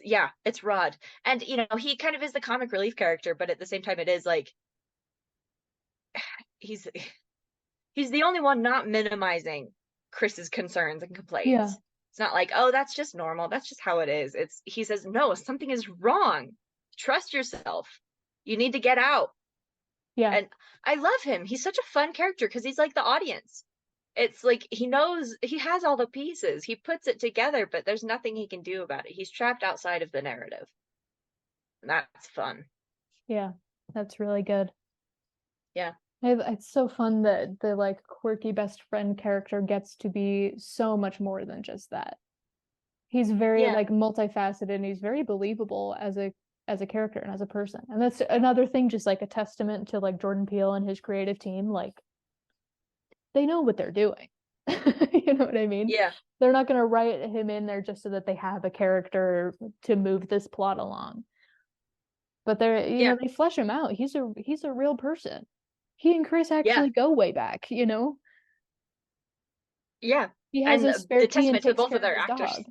Rod. And he kind of is the comic relief character, but at the same time it is like he's the only one not minimizing Chris's concerns and complaints. Yeah. It's not like, oh, that's just normal, that's just how it is. He says, no, something is wrong. Trust yourself. You need to get out. Yeah. And I love him. He's such a fun character because he's like the audience. It's like he knows, he has all the pieces, he puts it together, but there's nothing he can do about it. He's trapped outside of the narrative. And that's fun. Yeah. That's really good. Yeah. It's so fun that the like quirky best friend character gets to be so much more than just that. He's very like multifaceted and he's very believable as a character and as a person. And that's another thing, just like a testament to like Jordan Peele and his creative team. Like they know what they're doing. You know what I mean? Yeah. They're not going to write him in there just so that they have a character to move this plot along. But they're, they flesh him out. He's a real person. He and Chris actually go way back, Yeah. He has And a spare the key and testament to takes both care of their his actors. dog.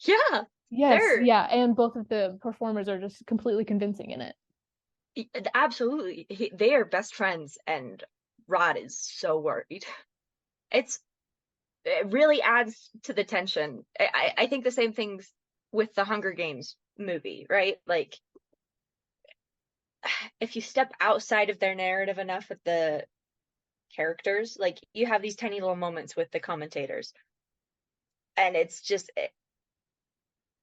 Yeah. Yes, yeah, and both of the performers are just completely convincing in it. Absolutely. They are best friends, and Rod is so worried. It really adds to the tension. I think the same things with the Hunger Games movie, right? Like, if you step outside of their narrative enough with the characters, like you have these tiny little moments with the commentators, and it's just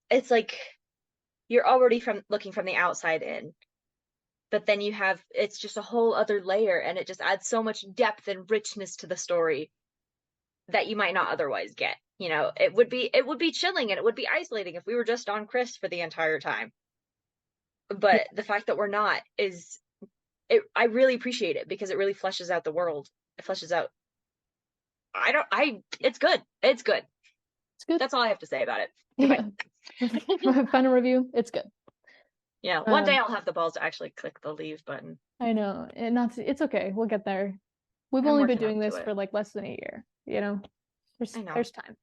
it's like you're already looking from the outside in, but then it's just a whole other layer, and it just adds so much depth and richness to the story that you might not otherwise get. It would be chilling and it would be isolating if we were just on Chris for the entire time. But the fact that we're not I really appreciate it because it really fleshes out the world. It fleshes out. It's good. It's good. It's good. That's all I have to say about it. Yeah. Final review. It's good. Yeah. One day I'll have the balls to actually click the leave button. I know. It's okay. We'll get there. We've only been doing this for like less than a year, There's time.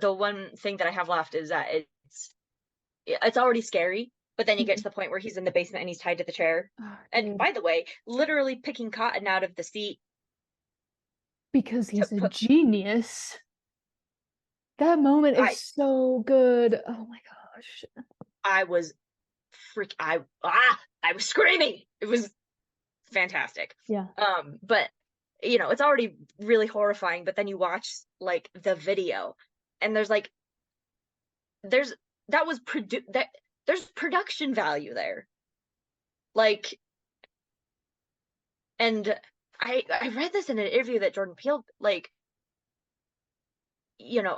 The one thing that I have left is that it's already scary, but then you get to the point where he's in the basement and he's tied to the chair. Oh, and by the way, literally picking cotton out of the seat. Because he's a genius. That moment is so good. Oh my gosh. I was screaming. It was fantastic. Yeah. But it's already really horrifying, but then you watch like the video and there's production value there. Like, and I read this in an interview that Jordan Peele, like,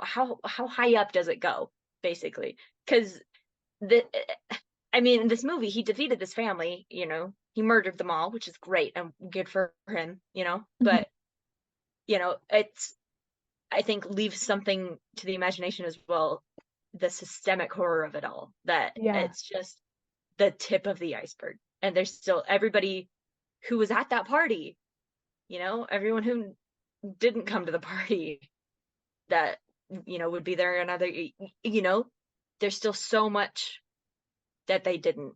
how high up does it go, basically? Because I mean, in this movie, he defeated this family, you know, he murdered them all, which is great and good for him, you know, but, you know, I think leaves something to the imagination as well, the systemic horror of it all, that Yeah. it's just the tip of the iceberg. And there's still everybody who was at that party, you know, everyone who didn't come to the party that, you know, would be there another, you know, there's still so much that they didn't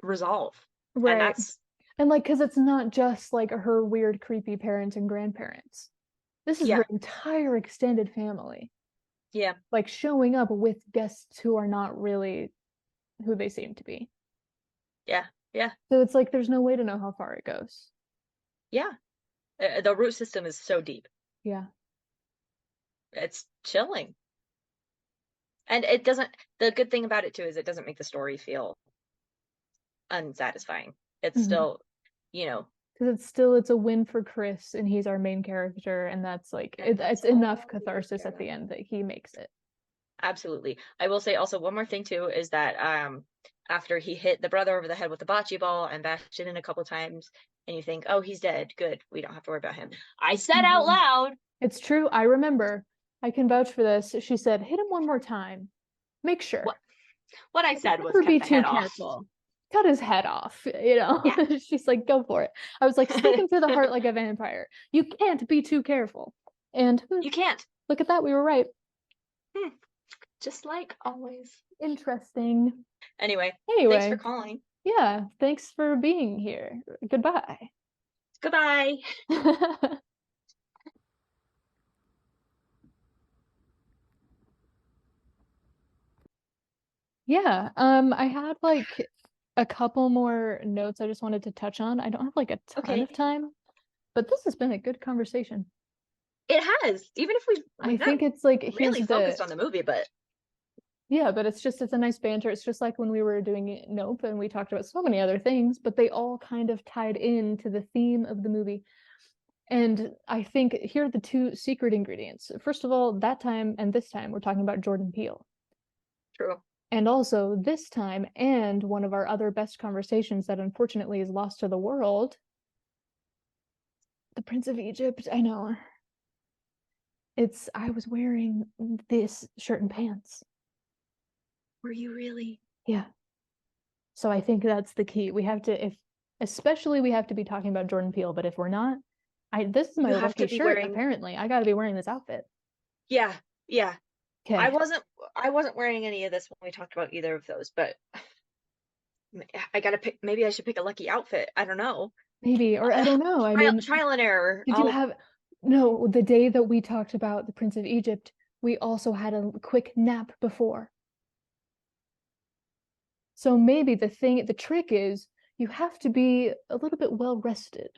resolve. And Right. that's, And like, because it's not just like her weird, creepy parents and grandparents. This is Yeah. her entire extended family, yeah, like showing up with guests who are not really who they seem to be. yeah, yeah, So it's like there's no way to know how far it goes. yeah. The root system is so deep. Yeah. It's chilling. And it doesn't, the good thing about it too is it doesn't make the story feel unsatisfying. It's Mhm. still, you know, Because it's a win for Chris, and he's our main character, and that's like it's enough catharsis at the end that he makes it. absolutely. I will say also one more thing too is that after he hit the brother over the head with the bocce ball and bashed it in a couple times, and you think, oh, he's dead, good, we don't have to worry about him. I said out loud, It's true. I remember. I can vouch for this. She said, "Hit him one more time. Make sure." what I said was Never cut be the too head off. careful. Cut his head off, you know. Yeah. She's like, "Go for it." I was like, "Stick him through the heart like a vampire. You can't be too careful." And You can't. look at that, we were right. Just like always. Interesting. Anyway, Anyway, thanks for calling. yeah, thanks for being here. Goodbye. Goodbye. Yeah, I had like a couple more notes I just wanted to touch on. I don't have like a ton Okay. of time, but this has been a good conversation. It has, even if I we've think not it's like really focused on the movie, but yeah, but it's a nice banter. It's just like when we were doing Nope and we talked about so many other things, but they all kind of tied into the theme of the movie. And I think here are the two secret ingredients. First of all, that time and this time we're talking about Jordan Peele. true. And also this time, and one of our other best conversations that unfortunately is lost to the world, the Prince of Egypt. I know. I was wearing this shirt and pants. Were you really? Yeah. So I think that's the key. We have to, especially we have to be talking about Jordan Peele, but if we're not, this is my lucky shirt, apparently. I gotta be wearing this outfit. Yeah, yeah. Okay. I wasn't wearing any of this when we talked about either of those, but I gotta pick, maybe I should pick a lucky outfit. I don't know. Maybe, or I don't know. I mean, trial and error. Did you have, no, the day that we talked about the Prince of Egypt, we also had a quick nap before. So maybe the trick is you have to be a little bit well rested.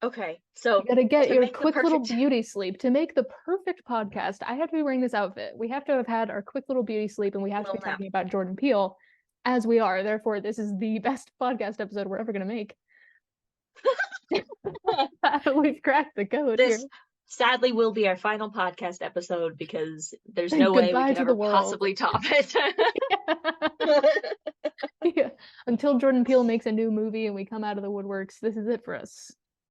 Okay, so you gotta get your quick little beauty sleep to make the perfect podcast. I have to be wearing this outfit. We have to have had our quick little beauty sleep, and we have to be talking about Jordan Peele as we are. Therefore, this is the best podcast episode we're ever gonna make. We've cracked the code. This here. Sadly will be our final podcast episode because there's no way we could ever possibly top it. Yeah. Until Jordan Peele makes a new movie and we come out of the woodworks, this is it for us.